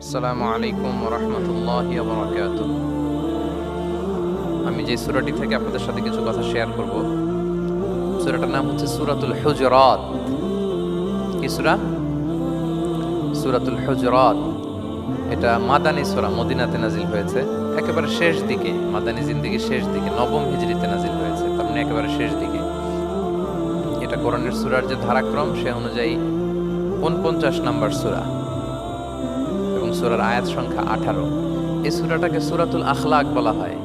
আসসালামু আলাইকুম ওয়া রাহমাতুল্লাহি ওয়া বারাকাতুহু। আমি যে সূরাটি থেকে আপনাদের সাথে কিছু কথা শেয়ার করব, সূরাটার নাম হচ্ছে সূরাতুল হুজুরাত। কি সূরা? সূরাতুল হুজুরাত। এটা মাদানী সূরা, মদিনাতে নাজিল হয়েছে। একেবারে শেষ দিকে, মাদানী জিন্দেগীর শেষ দিকে, নবম হিজরিতে নাজিল হয়েছে, তার মানে একেবারে শেষ দিকে। এটা কোরআনের সূরার যে ধারাক্রম সে অনুযায়ী ৪৯ নম্বর সূরা এবং সূরার আয়াত সংখ্যা ১৮। এই সূরাটাকে সূরাতুল আখলাক বলা হয়,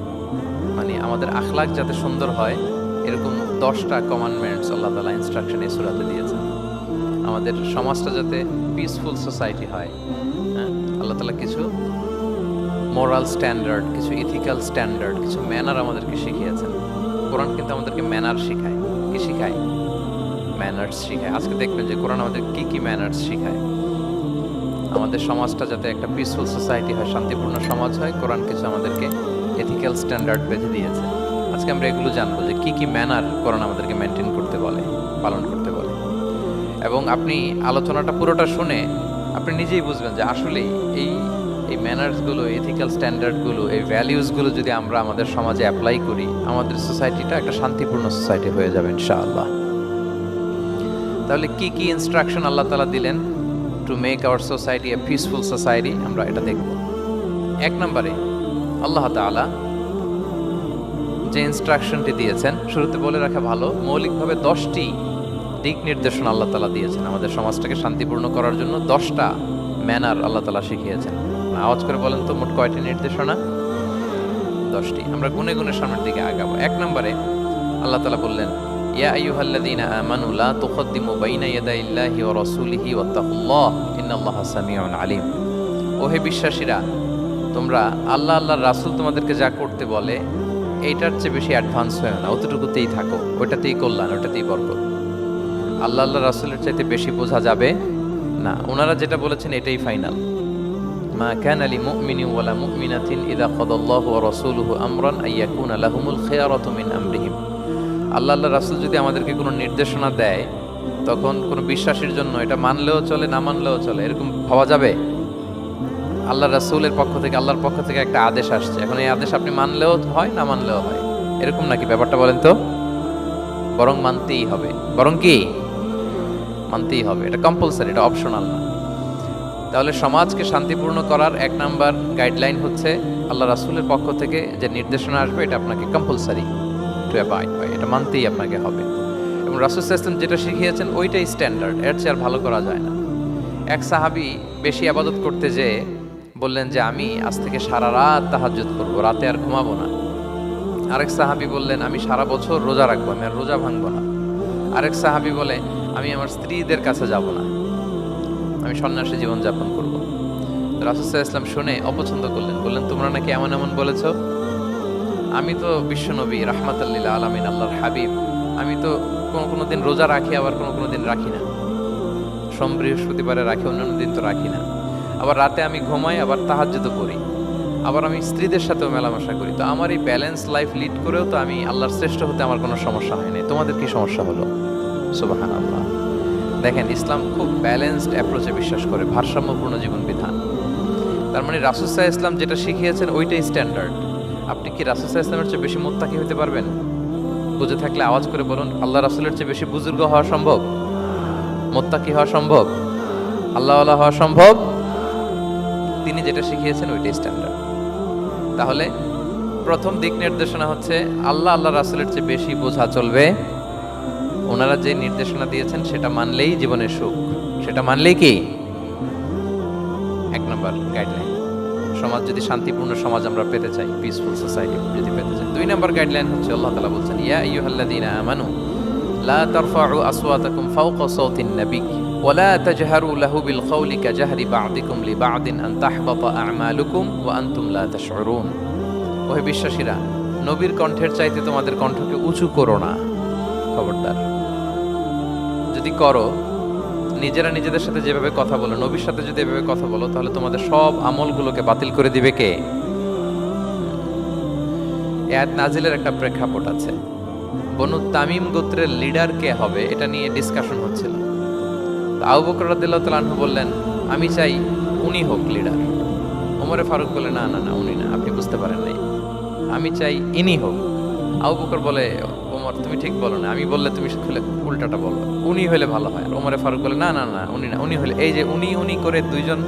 মানে আমাদের আখলাক যাতে সুন্দর হয় এরকম 10টা কমান্ডমেন্টস আল্লাহ তাআলা ইনস্ট্রাকশন এই সূরাতে দিয়েছেন। আমাদের সমাজটা যাতে পিসফুল সোসাইটি হয়, হ্যাঁ, আল্লাহ তাআলা কিছু মোরাল স্ট্যান্ডার্ড, কিছু ইথিক্যাল স্ট্যান্ডার্ড, কিছু ম্যানার আমাদেরকে শিখিয়েছেন। কোরআন কিন্তু আমাদেরকে ম্যানার শেখায়। কি শেখায়? ম্যানার্স শেখায়। আজকে দেখবেন যে কোরআন আমাদের কি কি ম্যানার্স শেখায়। আমাদের সমাজটা যাতে একটা পিসফুল সোসাইটি হয়, শান্তিপূর্ণ সমাজ হয়, কোরআন কিছু আমাদেরকে এথিক্যাল স্ট্যান্ডার্ড বেঁধে দিয়েছে। আজকে আমরা এগুলো জানবো যে কি কি ম্যানার কোরআন আমাদেরকে মেনটেন করতে বলে, পালন করতে বলে। এবং আপনি আলোচনাটা পুরোটা শুনে আপনি নিজেই বুঝবেন যে আসলে এই এই ম্যানার্সগুলো, এথিক্যাল স্ট্যান্ডার্ডগুলো, এই ভ্যালিউসগুলো যদি আমরা আমাদের সমাজে অ্যাপ্লাই করি, আমাদের সোসাইটিটা একটা শান্তিপূর্ণ সোসাইটি হয়ে যাবে ইনশাআল্লাহ। তাহলে কি কি ইনস্ট্রাকশন আল্লাহ তাআলা দিলেন to make our society a peaceful society, আমরা এটা দেখব। এক নম্বরে আল্লাহ তাআলা যে ইনস্ট্রাকশনটি দিয়েছেন, শুরুতে বলে রাখা ভালো, মৌলিকভাবে 10টি দিক নির্দেশনা আল্লাহ তাআলা দিয়েছেন আমাদের সমাজটাকে শান্তিপূর্ণ করার জন্য। 10টা ম্যানার আল্লাহ তাআলা শিখিয়েছেন। আওয়াজ করে বলেন তো, মোট কয়টি নির্দেশনা? 10টি। আমরা গুনে গুনে সামনের দিকে আগাবো। এক নম্বরে আল্লাহ তাআলা বললেন, ইয়া আইয়ুহাল্লাযীনা আমানু লা তুকদ্দিমু বাইনা ইয়াদাইল্লাহি ওয়া রাসূলিহি ওয়াত্তাকুল্লাহ ইন্নাল্লাহা সামিউন আলীম। ওহে বিশ্বাসীরা, তোমরা আল্লাহ আল্লাহর রাসূল তোমাদেরকে যা করতে বলে এইটার চেয়ে বেশি অ্যাডভান্স হয়ো না, অতটুকুতেই থাকো, ওইটাতেই কল্যাণ, ওইটাতেই বরকত। আল্লাহ আল্লাহ রাসূলের চাইতে বেশি বোঝা যাবে না, ওনারা যেটা বলেছেন এটাই ফাইনাল। মা কানা লিমুমিনিন ওয়ালা মুমিনাতিন ইযা কাদাল্লাহু ওয়া রাসূলুহু আমরান আইয়াকুনা লাহুমুল খিয়ারাতু মিন আমরিহিম। আল্লাহ আল্লাহ রাসূল যদি আমাদেরকে কোনো নির্দেশনা দেয়, তখন কোনো বিশ্বাসীর জন্য এটা মানলেও চলে, না মানলেও চলে, এরকম ভাবা যাবে? আল্লাহ রাসূলের পক্ষ থেকে, আল্লাহর পক্ষ থেকে একটা আদেশ আসছে, এখন এই আদেশ আপনি মানলেও হয়, না মানলেও হয়, এরকম নাকি ব্যাপারটা? বলেন তো। বরং মানতেই হবে। বরং কি? মানতেই হবে। এটা কম্পালসারি, এটা অপশনাল না। তাহলে সমাজকে শান্তিপূর্ণ করার এক নাম্বার গাইডলাইন হচ্ছে আল্লাহ রাসূলের পক্ষ থেকে যে নির্দেশনা আসবে এটা আপনাকে কম্পালসারি টু অ্যাবাইড বাই, এটা মানতেই আপনাকে হবে। এবং রাসূল সাল্লাল্লাহু আলাইহি ওয়াসাল্লাম যেটা শিখিয়েছেন ওইটাই স্ট্যান্ডার্ড, এর চেয়ে আর ভালো করা যায় না। এক সাহাবী বেশি ইবাদত করতে যেয়ে বললেন যে আমি আজ থেকে সারা রাত তাহাজ্জুদ করব, রাতে আর ঘুমাবো না। আরেক সাহাবী বললেন আমি সারা বছর রোজা রাখবো, আমি আর রোজা ভাঙবো না। আরেক সাহাবী বলে আমি আমার স্ত্রীদের কাছে যাব না, আমি সন্ন্যাসী জীবন যাপন করব। রাসূল সাল্লাল্লাহু আলাইহি ওয়াসাল্লাম শুনে অপছন্দ করলেন, বললেন তোমরা নাকি এমন এমন বলেছো, আমি তো বিশ্বনবী রাহমাতাল লিল আলামিন, আল্লাহর হাবিব, আমি তো কোনো দিন রোজা রাখি, আবার কোনো দিন রাখি না। সোম বৃহস্পতিবারে রাখি, অন্যান্য দিন তো রাখি না। আবার রাতে আমি ঘুমাই, আবার তাহাজ্জুদও করি, আবার আমি স্ত্রীদের সাথেও মেলামেশা করি। তো আমার এই ব্যালেন্স লাইফ লিড করেও তো আমি আল্লাহর শ্রেষ্ঠ হতে আমার কোনো সমস্যা হয়নি, তোমাদের কি সমস্যা হলো? সুবহানাল্লাহ। দেখেন, ইসলাম খুব ব্যালেন্সড অ্যাপ্রোচে বিশ্বাস করে, ভারসাম্যপূর্ণ জীবন বিধান। তার মানে রাসূল সাল্লাল্লাহু আলাইহি ওয়াসাল্লাম যেটা শিখিয়েছেন ওইটাই স্ট্যান্ডার্ড। আপনি কি রাসূল সাল্লাল্লাহু আলাইহি ওয়াসাল্লামের চেয়ে বেশি মুত্তাকি হতে পারবেন? বুঝে থাকলে আওয়াজ করে বলুন, আল্লাহ রাসূলের চেয়ে বেশি বুজুর্গ হওয়া সম্ভব? মুত্তাকি হওয়া সম্ভব? আল্লাহওয়ালা হওয়া সম্ভব? তিনি যেটা শিখিয়েছেন ওইটাই স্ট্যান্ডার্ড। তাহলে প্রথম দিক নির্দেশনা হচ্ছে আল্লাহ আল্লাহ রাসূলের চেয়ে বেশি বোঝা চলবে। ওনারা যে নির্দেশনা দিয়েছেন সেটা মানলেই জীবনের সুখ, সেটা মানলেই কি? এক নম্বর গাইডলাইন। সমাজ যদি শান্তিপূর্ণ সমাজ আমরা পেতে চাই, পিসফুল সোসাইটি যদি পেতে চাই, 2 নম্বর গাইডলাইন হচ্ছে আল্লাহ তাআলা বলছেন, ইয়া আইয়ুহাল্লাযীনা আমানু লা তারফাউ আসওয়াতাকুম ফাওকা সাওতিন নবী ওয়া লা তাজহারু লাহু বিল কওলি কাজাহরি বা'দিকুম লিবা'দিন আন তাহবাতা আ'মালুকুম ওয়া আনতুম লা তাশউরুন। ওহে বিশ্বাসীরা, নবীর কণ্ঠের চাইতে তোমাদের কণ্ঠকে উঁচু করো না, খবরদার। যদি করো, নিজেরা নিজেদের সাথে যেভাবে কথা বলো, নবীর সাথে যদি এভাবে কথা বলো, তাহলে তোমাদের সব আমলগুলোকে বাতিল করে দিবে কে? এই আয়াত নাজিলের একটা প্রেক্ষাপট আছে। বনু তামিম গোত্রের লিডার কে হবে এটা নিয়ে ডিসকাশন হচ্ছিল। আবু বকর রাদিয়াল্লাহু তাআলা আনহু বললেন, আমি চাই উনি হোক লিডার। ওমরে ফারুক বলে, না না না, উনি না, আপনি বুঝতে পারেন নাই, আমি চাই ইনি হোক। আবু বকর বলে, ওমর তুমি ঠিক বলো না, আমি বললে তুমি খুলে উল্টাটা বলো, উনি হলে ভালো হয়। আর ওমরে ফারুক বলে, না না না, উনি না, উনি হলে। এই যে উনি উনি করে দুইজন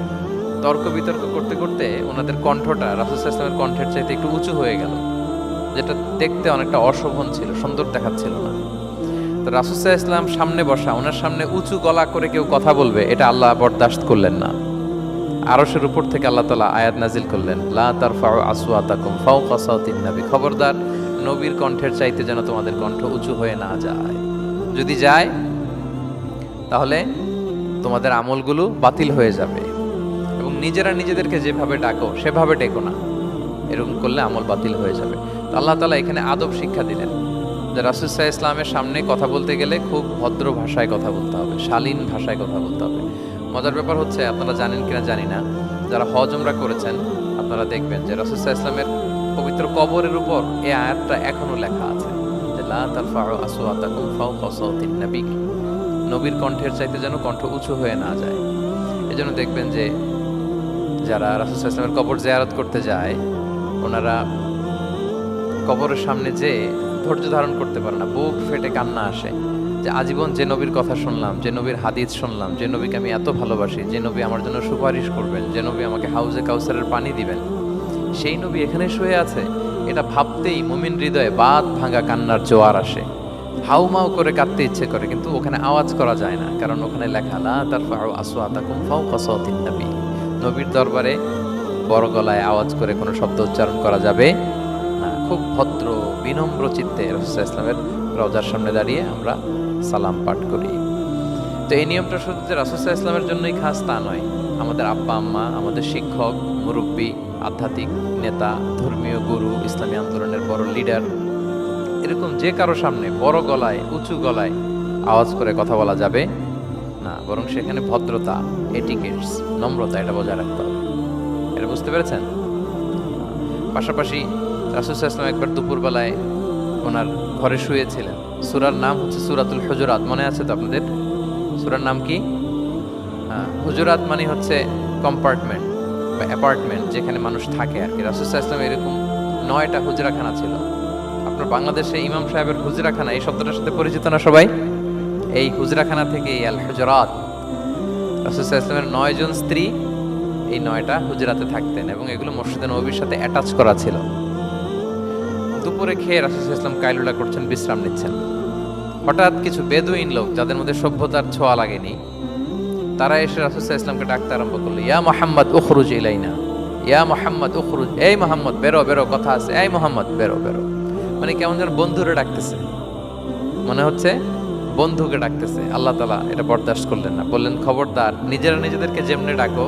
তর্ক বিতর্ক করতে করতে ওনাদের কণ্ঠটা রাসূল সাল্লাল্লাহু আলাইহি ওয়াসাল্লামের কণ্ঠের চাইতে একটু উঁচু হয়ে গেল, যেটা দেখতে অনেকটা অশোভন ছিল, সুন্দর দেখাচ্ছিল না। তো রাসূল সাল্লাল্লাহু আলাইহি ওয়াসাল্লাম সামনে বসা, ওনার সামনে উঁচু গলা করে কেউ কথা বলবে, এটা আল্লাহ বরদাশত করলেন না। আরশের উপর থেকে আল্লাহ তাআলা আয়াত নাজিল করলেন, লা তারফাউ আসওয়াতাকুম ফাওকা সাওতিন নবী, খবরদার নবীর কণ্ঠের চাইতে যেন তোমাদের কণ্ঠ উঁচু হয়ে না যায়। যদি যায় তাহলে তোমাদের আমলগুলো বাতিল হয়ে যাবে, এবং নিজেরা নিজেদেরকে যেভাবে ডাকো সেভাবে ডেকো না, এরকম করলে আমল বাতিল হয়ে যাবে। তো আল্লাহ তাআলা এখানে আদব শিক্ষা দিলেন যে রাসূল সাল্লাল্লাহু আলাইহি ওয়াসাল্লামের সামনে কথা বলতে গেলে খুব ভদ্র ভাষায় কথা বলতে হবে, শালীন ভাষায় কথা বলতে হবে। মজার ব্যাপার হচ্ছে, আপনারা জানেন কিনা জানি না, যারা হজ উমরা করেছেন আপনারা দেখবেন যে রাসূল সাল্লাল্লাহু আলাইহি ওয়াসাল্লামের পবিত্র কবরের উপর এই আয়াতটা এখনো লেখা আছে যে লা তারফাউ আসওয়াতাকুম ফাওকা সাওতিন নবী, নবীর কণ্ঠের চাইতে যেন কণ্ঠ উঁচু হয়ে না যায়। এজন্য দেখবেন যে যারা রাসূল সাল্লাল্লাহু আলাইহি ওয়াসাল্লামের কবর জিয়ারত করতে যায়, ওনারা কবরের সামনে যে ধৈর্য ধারণ করতে পারে না, বুক ফেটে কান্না আসে যে আজীবন যে নবীর কথা শুনলাম, যে নবীর হাদিস শুনলাম, যে নবীকে আমি এত ভালোবাসি, যে নবী আমার জন্য সুপারিশ করবেন, যে নবী আমাকে হাউজে কাউসারের পানি দিবেন, সেই নবী এখানে শুয়ে আছে। এটা ভাবতেই মুমিন হৃদয়ে বাঁধ ভাঙা কান্নার জোয়ার আসে, হাউমাউ করে কাঁদতে ইচ্ছে করে, কিন্তু ওখানে আওয়াজ করা যায় না, কারণ ওখানে লেখা লা তারফাউ আসওয়াতাকুম ফাওকা সাওতিন নবী, নবীর দরবারে বড় গলায় আওয়াজ করে কোনো শব্দ উচ্চারণ করা যাবে না। খুব ভদ্র বিনম্র চিত্তে রাসূল সাল্লাল্লাহু আলাইহি ওয়াসাল্লামের রওজার সামনে দাঁড়িয়ে আমরা সালাম পাঠ করি। তো এই নিয়মটা শুধু যে রাসূল সাল্লাল্লাহু আলাইহি ওয়াসাল্লামের জন্যই খাস তা নয়, আমাদের আব্বা আম্মা, আমাদের শিক্ষক, মুরব্বী, আধ্যাত্মিক নেতা, ধর্মীয় গুরু, ইসলামী আন্দোলনের বড় লিডার, এরকম যে কারো সামনে বড় গলায় উঁচু গলায় আওয়াজ করে কথা বলা যাবে না, বরং সেখানে ভদ্রতা, এটিকেটস, নম্রতা, এটা বজায় রাখতে হবে। এটা বুঝতে পেরেছেন? পাশাপাশি রাসূল সাল্লাল্লাহু আলাইহি ওয়াসাল্লাম একবার দুপুরবেলায় ওনার ঘরে শুয়েছিলেন। সূরার নাম হচ্ছে সূরাতুল হুজুরাত, মনে আছে তো আপনাদের? সূরার নাম কি? হুজুরাত মানে হচ্ছে কম্পার্টমেন্ট বা অ্যাপার্টমেন্ট, যেখানে মানুষ থাকে আর কি। রাসূল সাল্লাল্লাহু আলাইহি ওয়াসাল্লাম এরকম 9টা হুজরাখানা ছিল। আপনার বাংলাদেশে ইমাম সাহেবের হুজরাখানা, এই শব্দটার সাথে পরিচিত না সবাই? এই হুজরাখানা থেকে আল হুজরাত, রাসূল সাল্লাল্লাহু আলাইহি ওয়াসাল্লামের 9 জন স্ত্রী এই 9টা হুজরাতে থাকতেন, এবং এগুলো মসজিদে নববীর সাথে অ্যাটাচ করা ছিল। দুপুরে খেয়ে রাসূল সাল্লাল্লাহু আলাইহি ওয়াসাল্লাম কাইলুলা করছেন, বিশ্রাম নিচ্ছেন। হঠাৎ কিছু বেদুইন লোক, যাদের মধ্যে সভ্যতার ছোঁয়া লাগেনি, তারা এসে রাসূল সাল্লাল্লাহু আলাইহি ওয়াসাল্লামকে ডাকতে আরম্ভ করলো, ইয়া মুহাম্মদ উখরুজ ইলাইনা, ইয়া মুহাম্মদ উখরুজ, এই মুহাম্মদ বেরো বেরো, কথা আছে, এই মুহাম্মদ বেরো বেরো। মানে কেমন যেন বন্ধুরে ডাকতেছে, মনে হচ্ছে বন্ধুকে ডাকতেছে। আল্লাহ তাআলা এটা বরদাস্ত করলেন না, বললেন খবরদার, নিজেরা নিজেদেরকে যেমনে ডাকো,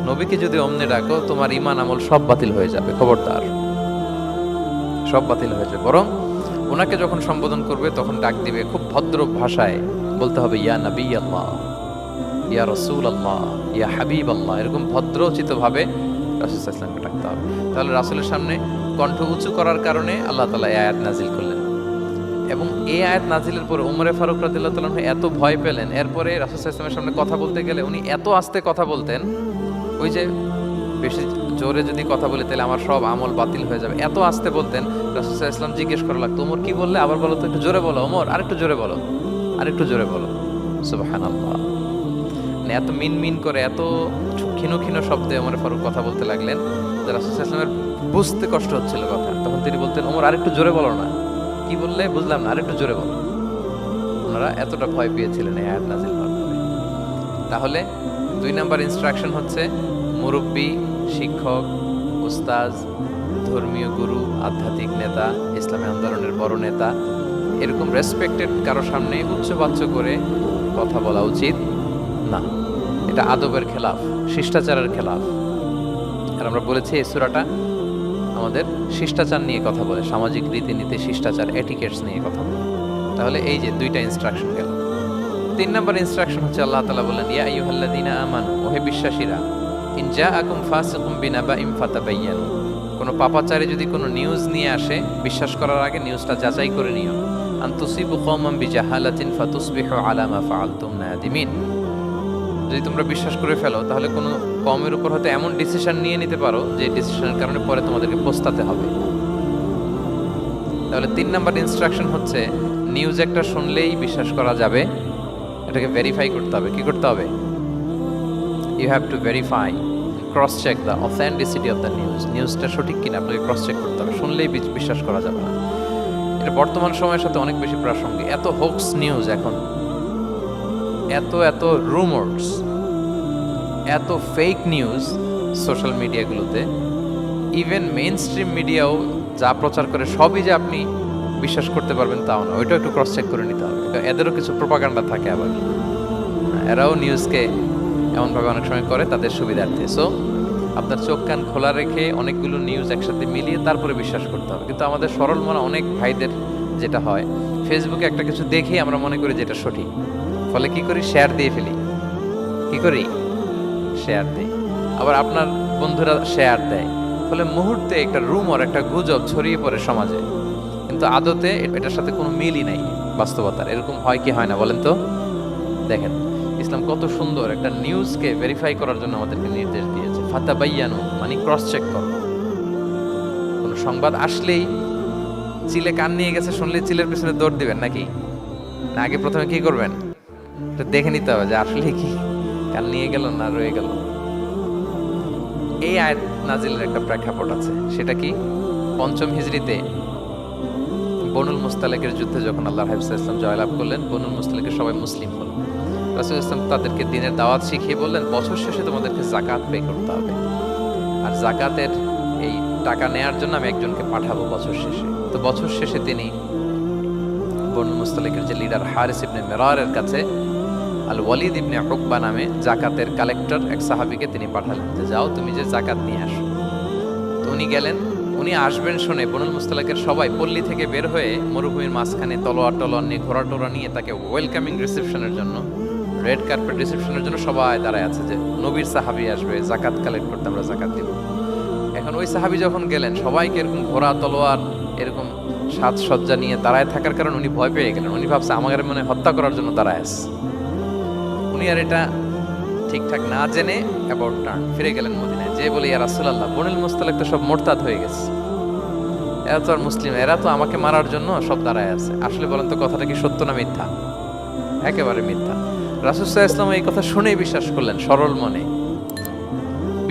নবীকে যদি অমনে ডাকো, তোমার ঈমান আমল সব বাতিল হয়ে যাবে, খবরদার, সব বাতিল হয়ে যাবে। বরং ওনাকে যখন সম্বোধন করবে তখন ডাক দিবে খুব ভদ্র ভাষায়, বলতে হবে ইয়া নবী আল্লাহ, ইয়া রাসূল আল্লাহ, ইয়া হাবিব আল্লাহ, এরকম ভদ্রোচিত ভাবে রাসূল সাল্লাল্লাহু আলাইহি ওয়াসাল্লামকে ডাকতে হবে। তাহলে রাসূলের সামনে কণ্ঠ উঁচু করার কারণে আল্লাহ তাআলা এই আয়াত নাজিল করলেন, এবং এই আয়াত নাজিলের পরে ওমরে ফারুক রাদিয়াল্লাহু তাআলা এত ভয় পেলেন, এরপরে রাসূল সাল্লাল্লাহু আলাইহি ওয়াসাল্লামের সামনে কথা বলতে গেলে উনি এত আস্তে কথা বলতেন, ওই যে বেশি জোরে যদি কথা বলি তাহলে আমার সব আমল বাতিল হয়ে যাবে, এত আস্তে বলতেন। রাসূল সাল্লাল্লাহু আলাইহি ওয়াসাল্লাম জিজ্ঞেস করা লাগতো, ওমর কি বললে, আবার বলো তো, একটু জোরে বলো ওমর, আরেকটু জোরে বলো, আরেকটু জোরে বলো। সুবহানাল্লাহ, মানে এত মিন মিন করে, এত ক্ষীণ ক্ষীণ শব্দে ওমর ফারুক কথা বলতে লাগলেন যে রাসূল সাল্লাল্লাহু আলাইহি ওয়াসাল্লামের বুঝতে কষ্ট হচ্ছিল কথা। তখন তিনি বলতেন, ওমর আরেকটু জোরে বলো না, কি বললে বুঝলাম না, আরেকটু জোরে বলো। ওনারা এতটা ভয় পেয়েছিলেন এই আয়াত নাজিল হওয়ার পরে। তাহলে 2 নাম্বার ইনস্ট্রাকশন হচ্ছে, মুরব্বী, শিক্ষক, উস্তাজ, ধর্মীয় গুরু, আধ্যাত্মিক নেতা, ইসলামী আন্দোলনের বড় নেতা, এরকম রেসপেক্টেড কারো সামনে উচ্চবাচ্য করে কথা বলা উচিত না। এটা আদবের খেলাফ, শিষ্টাচারের খেলাফ। আর আমরা বলেছি এই সূরাটা আমাদের শিষ্টাচার নিয়ে কথা বলে, সামাজিক রীতিনীতি, শিষ্টাচার, এটিকেটস নিয়ে কথা বলে। তাহলে এই যে 2টা ইনস্ট্রাকশন গেল। 3 নাম্বার ইনস্ট্রাকশন হচ্ছে আল্লাহ তাআলা বলেন, ইয়া আইয়ুহাল্লাযীনা আমানু, ওহে বিশ্বাসীরা, ইন জাআকুম ফাসিকুম বিনাবাইন ফাতাবায়ানু, কোনো পাপাচারী যদি কোনো নিউজ নিয়ে আসে, বিশ্বাস করার আগে নিউজটা যাচাই করে নিও। আন তুসিবু কওমান বিজাহালাতিন ফাতুসবিহু আলা মা ফাআলতুম নাদিমিন, যদি তোমরা বিশ্বাস করে ফেলো তাহলে কোনো কমের উপর হয়তো এমন ডিসিশন নিয়ে নিতে পারো যে ডিসিশনের কারণে পরে তোমাদেরকে পস্তাতে হবে। তাহলে 3 নাম্বার ইনস্ট্রাকশন হচ্ছে নিউজ একটা শুনলেই বিশ্বাস করা যাবে, এটাকে ভেরিফাই করতে হবে। কি করতে হবে? You have to verify, cross check the authenticity of the news. নিউজটা সঠিক কিনা আপনাকে ক্রস চেক করতে হবে, শুনলেই বিশ্বাস করা যাবে না। এটা বর্তমান সময়ের সাথে অনেক বেশি প্রাসঙ্গিক। এত হোক্স নিউজ এখন, এত রুমার্স, এত ফেক নিউজ সোশ্যাল মিডিয়াগুলোতে। ইভেন মেইন স্ট্রিম মিডিয়াও যা প্রচার করে সবই যে আপনি বিশ্বাস করতে পারবেন তাও না, ওইটাও একটু ক্রস চেক করে নিতে হবে। এদেরও কিছু প্রোপাগান্ডা থাকে, আবার এরাও নিউজকে এমনভাবে অনেক সময় করে তাদের সুবিধার্থে। সো আপনার চোখ কান খোলা রেখে অনেকগুলো নিউজ একসাথে মিলিয়ে তারপরে বিশ্বাস করতে হবে। কিন্তু আমাদের সরল মনা অনেক ভাইদের যেটা হয়, ফেসবুকে একটা কিছু দেখেই আমরা মনে করি যেটা সঠিক, ফলে কি করি? শেয়ার দিয়ে ফেলি। কি করি? শেয়ার দিই। আবার আপনার বন্ধুরা শেয়ার দেয়, ফলে মুহূর্তে একটা রুমর, একটা গুজব ছড়িয়ে পড়ে সমাজে, কিন্তু আদতে এটার সাথে কোনো মিলই নাই বাস্তবতার। এরকম হয় কি হয় না বলেন তো? দেখেন ইসলাম কত সুন্দর একটা নিউজকে ভেরিফাই করার জন্য আমাদেরকে নির্দেশ দিয়েছে। ফাতাবাইয়ানু মানে ক্রস চেক করো। কোনো সংবাদ আসলেই চিলে কান নিয়ে গেছে শুনলেই চিলের পিছনে দৌড় দিবেন নাকি? না, আগে প্রথমে কি করবেন? এটা দেখে নিতে হবে যে আসলে কি কান নিয়ে গেল না রয়ে গেল। এই আয়াত নাজিলের একটা প্রেক্ষাপট আছে, সেটা কি? 5ম হিজরিতে বনুল মুস্তালিকের যুদ্ধে যখন আল্লাহর হাবিব সাল্লাল্লাহু আলাইহি ওয়াসাল্লাম জয়লাভ করলেন, বনুল মুস্তালিকের সবাই মুসলিম হলো। রাসূল ইসলাম তাদেরকে দ্বীনের দাওয়াত শিখিয়ে বললেন, বছর শেষে তোমাদেরকে যাকাত পে করতে হবে, আর যাকাতের এই টাকা নেয়ার জন্য আমি একজনকে পাঠাবো বছর শেষে। তো বছর শেষে তিনি বনুল মুস্তালিকের যে লিডার হারিস ইবনে মিরারের কাছে আল ওয়ালিদ ইবনে উকবা নামে যাকাতের কালেক্টর এক সাহাবীকে তিনি পাঠালেন যে যাও তুমি যে যাকাত নিয়ে আসো। তো উনি গেলেন। উনি আসবেন শুনে বনুল মুস্তালিকের সবাই পল্লী থেকে বের হয়ে মরুভূমির মাঝখানে তলোয়ার নিয়ে, ঘোড়া টোরা নিয়ে তাকে ওয়েলকামিং রিসেপশনের জন্য, রেড কার্পেট রিসেপশনের জন্য সবাই দাঁড়ায় আছে যে নবীর সাহাবী আসবে, যাকাত কালেক্ট করতে, আমরা যাকাত দিব। এখন ওই সাহাবী যখন গেলেন, সবাইকে এরকম ঘোড়া তলোয়ার এরকম সাজসজ্জা নিয়ে দাঁড়ায় থাকার কারণে উনি ভয় পেয়ে গেলেন। উনি ভাবছে আমাদের মনে হত্যা করার জন্য দাঁড়ায় আছে। উনি আর এটা ঠিকঠাক না জেনে অ্যাবাউট টার্ন ফিরে গেলেন মদিনায়, যে বলে ইয়া রাসূলুল্লাহ, বনুল মুস্তালিক তো সব মোরতাদ হয়ে গেছে, এরা তো আর মুসলিম, এরা তো আমাকে মারার জন্য সব দাঁড়ায় আছে। আসলে বলেন তো কথাটা কি সত্য না মিথ্যা? একেবারে মিথ্যা। রাসূল সাল্লাল্লাহু আলাইহি ওয়াসাল্লাম এই কথা শুনেই বিশ্বাস করলেন সরল মনে।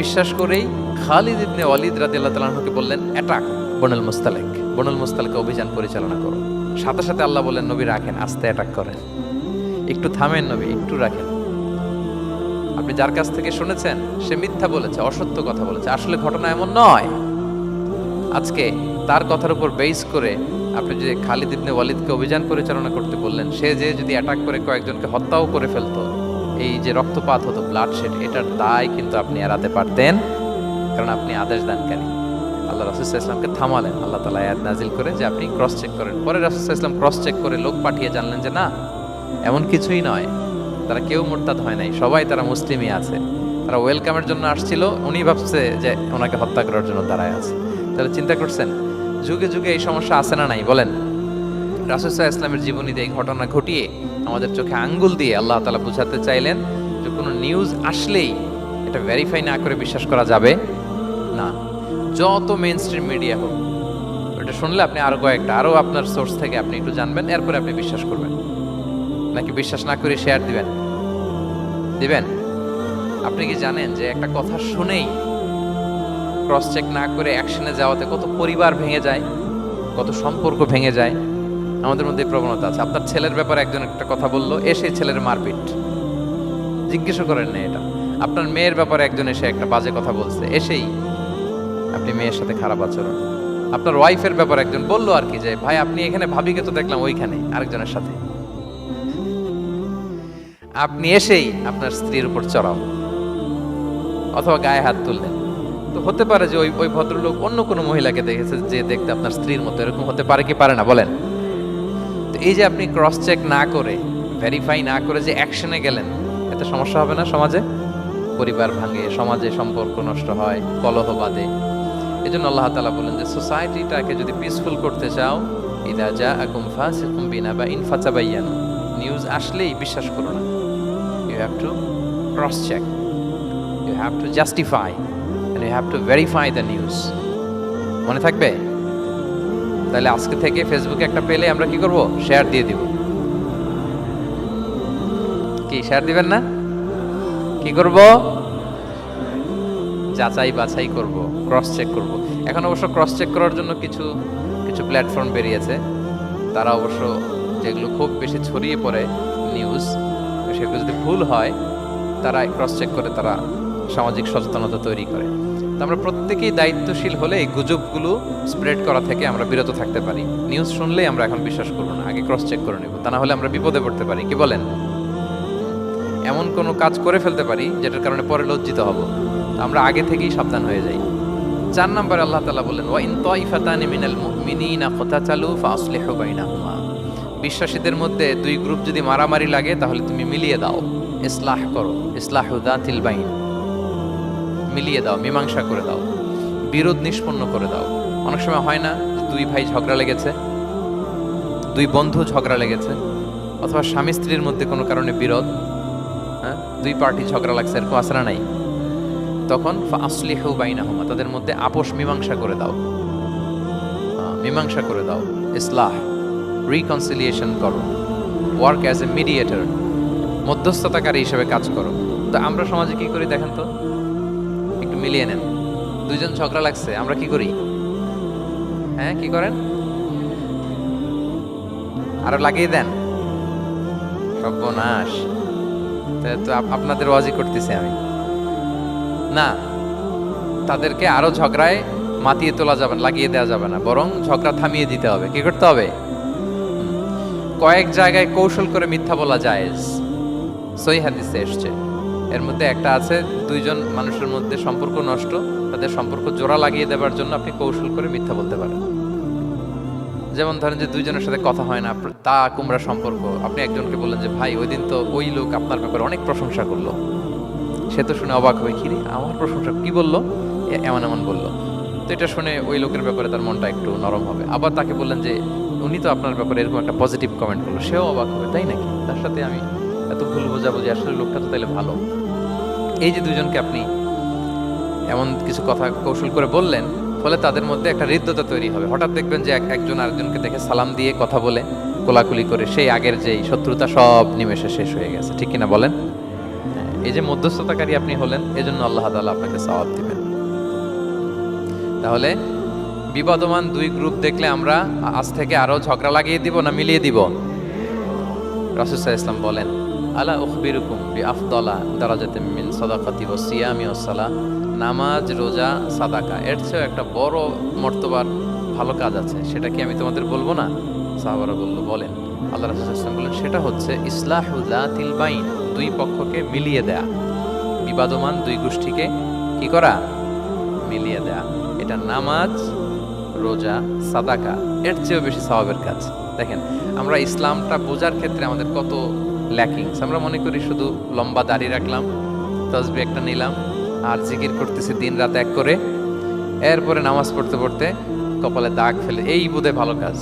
বিশ্বাস করেই খালিদ ইবনে ওয়ালিদ রাদিয়াল্লাহু তাআলা আনহুকে বললেন, অ্যাটাক বনুল মুস্তালিক, বনুল মুস্তালিকে অভিযান পরিচালনা করো। সাথে সাথে আল্লাহ বললেন, নবী রাখেন, আস্তে অ্যাটাক করেন, একটু থামেন নবী, একটু রাখেন। আপনি যার কাছ থেকে শুনেছেন সে মিথ্যা বলেছে, অসত্য কথা বলেছে, আসলে ঘটনা এমন নয়। আজকে তার কথার উপর বেস করে আপনি যদি খালিদ ইবনে ওয়ালিদকে অভিযান পরিচালনা করতে বললেন, সে যে যদি অ্যাটাক করে কয়েকজনকে হত্যাও করে ফেলতো, এই যে রক্তপাত হতো, ব্লাড শেড, এটার দায় কিন্তু আপনি এড়াতে পারতেন, কারণ আপনি আদেশ দানকারী। আল্লাহ রাসূল সাল্লাল্লাহু আলাইহি ওয়াসাল্লামকে থামালেন আল্লাহ তাআলা আয়াত নাজিল করে যে আপনি ক্রস চেক করেন। পরে রাসূল সাল্লাল্লাহু আলাইহি ওয়াসাল্লাম ক্রস চেক করে লোক পাঠিয়ে জানলেন যে না, এমন কিছুই নয়, তারা কেউ মুরতাদ হয় নাই, সবাই তারা মুসলিমই আছে, তারা ওয়েলকামের জন্য আসছিল, উনি ভাবছে যে ওনাকে হত্যা করার জন্য দাঁড়ায় আছে। তাহলে চিন্তা করছেন যুগে যুগে এই সমস্যা আছে না নাই বলেন? রাসূল সাল্লাল্লাহু আলাইহি ওয়াসাল্লামের জীবনীতে এই ঘটনা ঘটিয়ে আমাদের চোখে আঙ্গুল দিয়ে আল্লাহ তাআলা বুঝাতে চাইলেন যে কোনো নিউজ আসলেই এটা ভেরিফাই না করে বিশ্বাস করা যাবে না। যত মেইন স্ট্রিম মিডিয়া হোক, ওটা শুনলে আপনি আরো কয়েকটা, আরো আপনার সোর্স থেকে আপনি একটু জানবেন, এরপরে আপনি বিশ্বাস করবেন। নাকি বিশ্বাস না করে শেয়ার দিবেন? আপনি কি জানেন যে একটা কথা শুনেই ক্রস চেক না করে অ্যাকশনে যাওয়াতে কত পরিবার ভেঙে যায়, কত সম্পর্ক ভেঙে যায়? আমাদের মধ্যে প্রবণতা আছে। আপনার ছেলের ব্যাপারে একজন একটা কথা বললো, এসে ছেলের মারপিট, জিজ্ঞেসও করেন না এটা। আপনার মেয়ের ব্যাপারে একজন এসে একটা বাজে কথা বলছে, এসেই আপনি মেয়ের সাথে খারাপ আচরণ। আপনার ওয়াইফের ব্যাপারে একজন বললো আর কি যে ভাই আপনি এখানে, ভাবিকে তো দেখলাম ওইখানে আরেকজনের সাথে, আপনি এসেই আপনার স্ত্রীর উপর চড়াও অথবা গায়ে হাত তুললেন। তো হতে পারে যে ওই ভদ্রলোক অন্য কোনো মহিলাকে দেখেছে যে দেখতে আপনার স্ত্রীর মতো, এরকম হতে পারে কি পারে না বলেন? তো এই যে আপনি ক্রস চেক না করে, ভেরিফাই না করে যে অ্যাকশনে গেলেন, এতে সমস্যা হবে না সমাজে? পরিবার ভাঙে, সমাজে সম্পর্ক নষ্ট হয়, কলহ বাঁধে। এই জন্য আল্লাহ তাআলা বলেন যে সোসাইটিটাকে যদি পিসফুল করতে চাও, ইদা জাআকুম ফাসিকুম বিনাবাইন ফাতাবায়ানু, নিউজ আসলেই বিশ্বাস করো না, you have to cross check, you have to justify and you have to verify the news. মনে থাকবে? তাহলে আজকে থেকে ফেসবুকে একটা পেলে আমরা কি করব? শেয়ার দিয়ে দিব। কি শেয়ার দিবেন না? কি করব? যাচাই বাছাই করব, ক্রস চেক করব। এখন অবশ্য ক্রস চেক করার জন্য কিছু কিছু প্ল্যাটফর্ম বেরিয়েছে, তারা অবশ্য যেগুলো খুব বেশি ছড়িয়ে পড়ে নিউজ, সেগুলো যদি ভুল হয় তারা ক্রস চেক করে, তারা সামাজিক সচেতনতা তৈরি করে। তো আমরা প্রত্যেকেই দায়িত্বশীল হলে এই গুজবগুলো স্প্রেড করা থেকে আমরা বিরত থাকতে পারি। নিউজ শুনলেই আমরা এখন বিশ্বাস করবো না, আগে ক্রস চেক করে নেব, তা না হলে আমরা বিপদে পড়তে পারি। কি বলেন? এমন কোনো কাজ করে ফেলতে পারি যেটার কারণে পরে লজ্জিত হব। আমরা আগে থেকেই সাবধান হয়ে যাই। 4 নম্বরে আল্লাহ তাআলা বলেন, ওয়া ইন তাইফাতানি মিনাল মুমিনিনা ফাতাচালু ফাসলিহু বাইনাহুমা। বিশ্বাসীদের মধ্যে দুই গ্রুপ যদি মারামারি লাগে তাহলে তুমি মিলিয়ে দাও, ইসলাহ করো, ইসলাহু যাতিল বাইন, মিলিয়ে দাও, মীমাংসা করে দাও, বিরোধ নিষ্পন্ন করে দাও। অনেক সময় হয় না যে দুই ভাই ঝগড়া লেগেছে, দুই বন্ধু ঝগড়া লেগেছে, অথবা স্বামী স্ত্রীর মধ্যে কোনো কারণে বিরোধ, হ্যাঁ, দুই পার্টি ঝগড়া লাগছে, এরকম আসরা নাই। তখন ফাসলিহু বাইনাহুমা, তাদের মধ্যে আপোষ মীমাংসা করে দাও, মীমাংসা করে দাও, ইসলাহ, রিকনসিলিয়েশন করো, ওয়ার্ক অ্যাজ এ মিডিয়েটর, মধ্যস্থতাকারী হিসেবে কাজ করো। তো আমরা সমাজে কি করি দেখেন তো, একটু মিলিয়ে নেন। দুইজন ঝগড়া লাগছে, আমরা কি করি? হ্যাঁ, কি করেন? আরো লাগিয়ে দেন, সর্বনাশ। তো আপনাদের ওয়াজি করতেছি আমি না, তাদেরকে আরো ঝগড়ায় মাতিয়ে তোলা যাবে না, লাগিয়ে দেওয়া যাবে না, বরং ঝগড়া থামিয়ে দিতে হবে। কি করতে হবে? কয়েক জায়গায় কৌশল করে মিথ্যা বলা জায়েজ, সহিহ হাদিসে এসেছে। এর মধ্যে একটা আছে, দুইজন মানুষের মধ্যে সম্পর্ক নষ্ট, তাদের সম্পর্ক জোড়া লাগিয়ে দেওয়ার জন্য আপনি কৌশল করে মিথ্যা বলতে পারেন। যেমন ধরেন যে দুইজনের সাথে কথা হয় না, তা কুমড়া সম্পর্ক, আপনি একজনকে বললেন যে ভাই ওই দিন তো ওই লোক আপনার ব্যাপারে অনেক প্রশংসা করলো, সে তো শুনে অবাক হয়ে, কিরে আমার প্রশংসা কি বললো, এমন এমন বললো। তো এটা শুনে ওই লোকের ব্যাপারে তার মনটা একটু নরম হবে। আবার তাকে বললেন যে উনি তো আপনার ব্যাপারে এরকম একটা পজিটিভ কমেন্ট করলো, সেও অবাক হবে, তাই নাকি, তার সাথে আমি এত ভুল বোঝাবুঝি, আসলে লোকটা তো তাইলে ভালো। এই যে দুজনকে আপনি এমন কিছু কথা কৌশল করে বললেন, ফলে তাদের মধ্যে একটা হৃদ্যতা তৈরি হবে। হঠাৎ দেখবেন যে একজন আরেকজনকে দেখে সালাম দিয়ে কথা বলে কোলাকুলি করে সেই আগের যেই শত্রুতা সব নিমেষে শেষ হয়ে গেছে। ঠিক কিনা বলেন? এই যে মধ্যস্থতাকারী আপনি হলেন, এজন্য আল্লাহ তাআলা আপনাকে সওয়াব দিবেন। তাহলে বিবাদমান দুই গ্রুপ দেখলে আমরা আজ থেকে আরো ঝগড়া লাগিয়ে দিব না মিলিয়ে দিব? রাসূল সাল্লাল্লাহু আলাইহি ওয়াসাল্লাম বলেন, আলা উখবিরুকুম বিআফদালা দারাজাতিন মিন সাদাকাতি ওয়াস সিয়ামি ওয়াস সালাহ। নামাজ, রোজা, সাদাকা, এর চেয়ে একটা বড় মর্তবার ভালো কাজ আছে, সেটা কি আমি তোমাদের বলবো না? সাহাবারা বলল, বলেন। আল্লাহ রাসূল সাল্লাল্লাহু আলাইহি ওয়াসাল্লাম বলেন, সেটা হচ্ছে ইসলাহু যাতিল বাইন, দুই পক্ষকে মিলিয়ে দেয়া, বিবাদমান দুই গোষ্ঠীকে কি করা? মিলিয়ে দেয়া। এটা নামাজ, রোজা, সাদাকা এর চেয়েও বেশি সওয়াবের কাজ। দেখেন আমরা ইসলামটা বোঝার ক্ষেত্রে আমাদের কত ল্যাকিংস। আমরা মনে করি শুধু লম্বা দাড়ি রাখলাম, তাসবিহ একটা নিলাম, আর জিকির করতেছি দিন রাত এক করে, এরপরে নামাজ পড়তে পড়তে কপালে দাগ ফেলে, এই বোধে ভালো কাজ,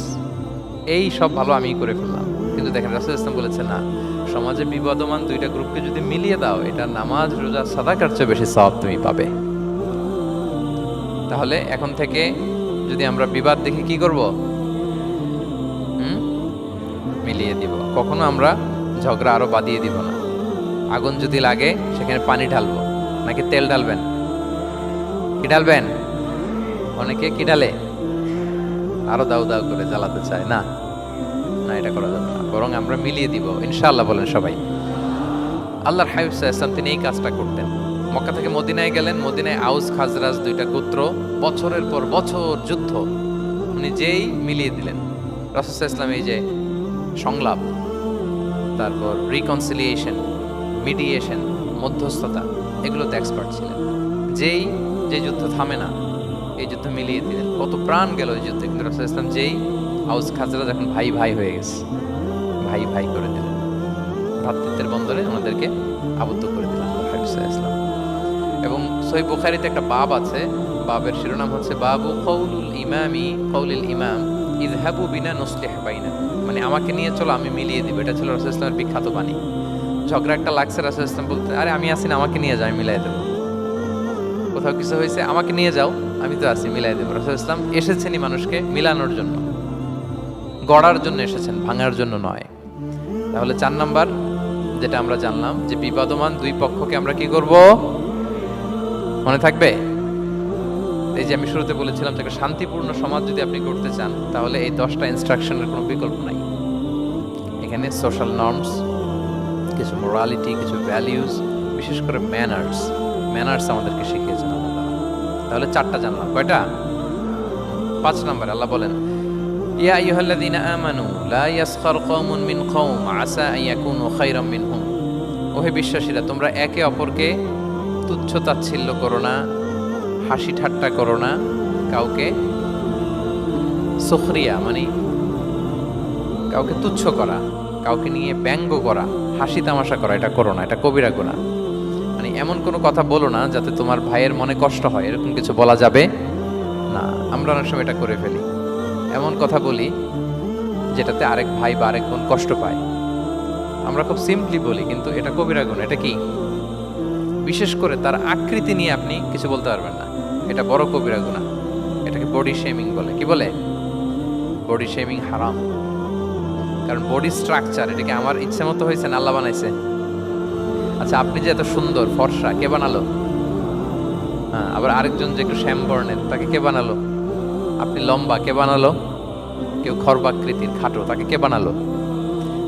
এই সব ভালো আমি করে ফেললাম। কিন্তু দেখেন রাসূল ইসলাম বলেছে না, সমাজে বিবাদমান দুইটা গ্রুপকে যদি মিলিয়ে দাও, এটা নামাজ, রোজা, সাদাকার চেয়ে বেশি সওয়াব তুমি পাবে। তাহলে এখন থেকে যদি আমরা বিবাদ দেখি কি করব? মিলিয়ে দিব। কখনো আমরা ঝগড়া আরো বাড়িয়ে দিব না। আগুন যদি লাগে সেখানে পানি ঢালবো নাকি তেল ঢালবেন? কি ঢালবেন? অনেকে কি ঢালে? আরো দাউ দাউ করে জ্বালাতে চায়। না না, এটা করা যাবে না, বরং আমরা মিলিয়ে দিব ইনশাআল্লাহ। বলেন সবাই। আল্লাহর হাবিব সাল্লাল্লাহু আলাইহি ওয়াসাল্লাম তিনি এই কাজটা করতেন। মক্কা থেকে মদিনায় গেলেন, মদিনায় আউস খাজরাজ দুইটা গোত্র, বছরের পর বছর যুদ্ধ, উনি যেই মিলিয়ে দিলেন। রাসূল সাল্লাল্লাহু আলাইহি ওয়াসাল্লাম এই যে সংলাপ, তারপর রিকনসিলিয়েশন, মিডিয়েশন, মধ্যস্থতা, এগুলোতে এক্সপার্ট ছিলেন। যেই যে যুদ্ধ থামে না, এই যুদ্ধ মিলিয়ে দিলেন। কত প্রাণ গেল এই যুদ্ধে, কিন্তু রাসূল সাল্লাল্লাহু আলাইহি ওয়াসাল্লাম যেই আউস খাজরাজ এখন ভাই ভাই হয়ে গেছে, ভাই ভাই করে দিলেন, ভ্রাতৃত্বের বন্ধনে ওনাদেরকে আবদ্ধ করে দিলেন আল্লাহর হাবিব সাল্লাল্লাহু আলাইহি ওয়াসাল্লাম। এবং সহিহ বুখারীতে একটা বাব আছে, বাবের শিরোনাম হচ্ছে বাবু কওলুল ইমামি কওলিল ইমাম ইযহাবু বিনা নুসলিহ বাইনা, মানে আমাকে নিয়ে চলো আমি মিলিয়ে দিব। এটা ছিল রাসূল সাল্লাল্লাহু আলাইহি ওয়াসাল্লামের বিখ্যাত বাণী। ঝগড়া একটা লাগছে, রাসূল ইসলাম বলতে, আরে আমি আসি না, আমাকে নিয়ে যাও, আমি মিলাই দেবো। কোথাও কিছু হয়েছে, আমাকে নিয়ে যাও, আমি তো আছি, মিলাই দেবো। রাসূল ইসলাম এসেছেনই মানুষকে মিলানোর জন্য, গড়ার জন্য এসেছেন, ভাঙার জন্য নয়। তাহলে 4 নাম্বার যেটা আমরা জানলাম যে বিবাদমান দুই পক্ষকে আমরা কি করব, মনে থাকবে? এই যে আমি শুরুতে বলেছিলাম যে একটা শান্তিপূর্ণ সমাজ যদি আপনি করতে চান, তাহলে এই 10টা ইনস্ট্রাকশনের কোনো বিকল্প নাই। এখানে সোশ্যাল নর্মস, কিছু মোরালিটি, কিছু ভ্যালিউজ, বিশেষ করে ম্যানার্স আমাদেরকে শিখিয়েছেন আল্লাহ তাআলা। তাহলে 4টা জানলাম, কয়টা? 5 নাম্বার আল্লাহ বলেন, ইয়া আইয়ুহাল্লাযীনা আমানু লা ইয়াসখার কওমুন মিন কওম আসা আন ইয়াকুনু খায়রাম মিনহুম। ওহে বিশ্বাসীরা, তোমরা একে অপরকে তুচ্ছ তাচ্ছিল্য করো না, হাসি ঠাট্টা করো না, কাউকে সুখরিয়া মানে কাউকে তুচ্ছ করা, কাউকে নিয়ে ব্যঙ্গ করা, হাসি তামাশা করা, এটা করো না, এটা কবিরা গুনাহ। মানে এমন কোনো কথা বলো না যাতে তোমার ভাইয়ের মনে কষ্ট হয়, এরকম কিছু বলা যাবে না। আমরা অনেক সময় এটা করে ফেলি, এমন কথা বলি যেটাতে আরেক ভাই বা আরেক বোন কষ্ট পায়। আমরা খুব সিম্পলি বলি, কিন্তু এটা কবিরা গুনাহ। এটা কি? বিশেষ করে তার আকৃতি নিয়ে আপনি কিছু বলতে পারবেন না, এটা বড় কবিরা গুনাহ। এটাকে বডি শেমিং বলে। কি বলে? বডি শেমিং হারাম। কারণ বডি স্ট্রাকচার, এটাকে আমার ইচ্ছে মতো হয়েছে না আল্লাহ বানাইছে? আচ্ছা, আপনি যে এত সুন্দর ফর্সা, কে বানালো? হ্যাঁ, আবার আরেকজন যে একটু শ্যাম বর্ণের, তাকে কে বানালো? আপনি লম্বা, কে বানালো? কেউ খর্বাকৃতির, খাটো, তাকে কে বানালো?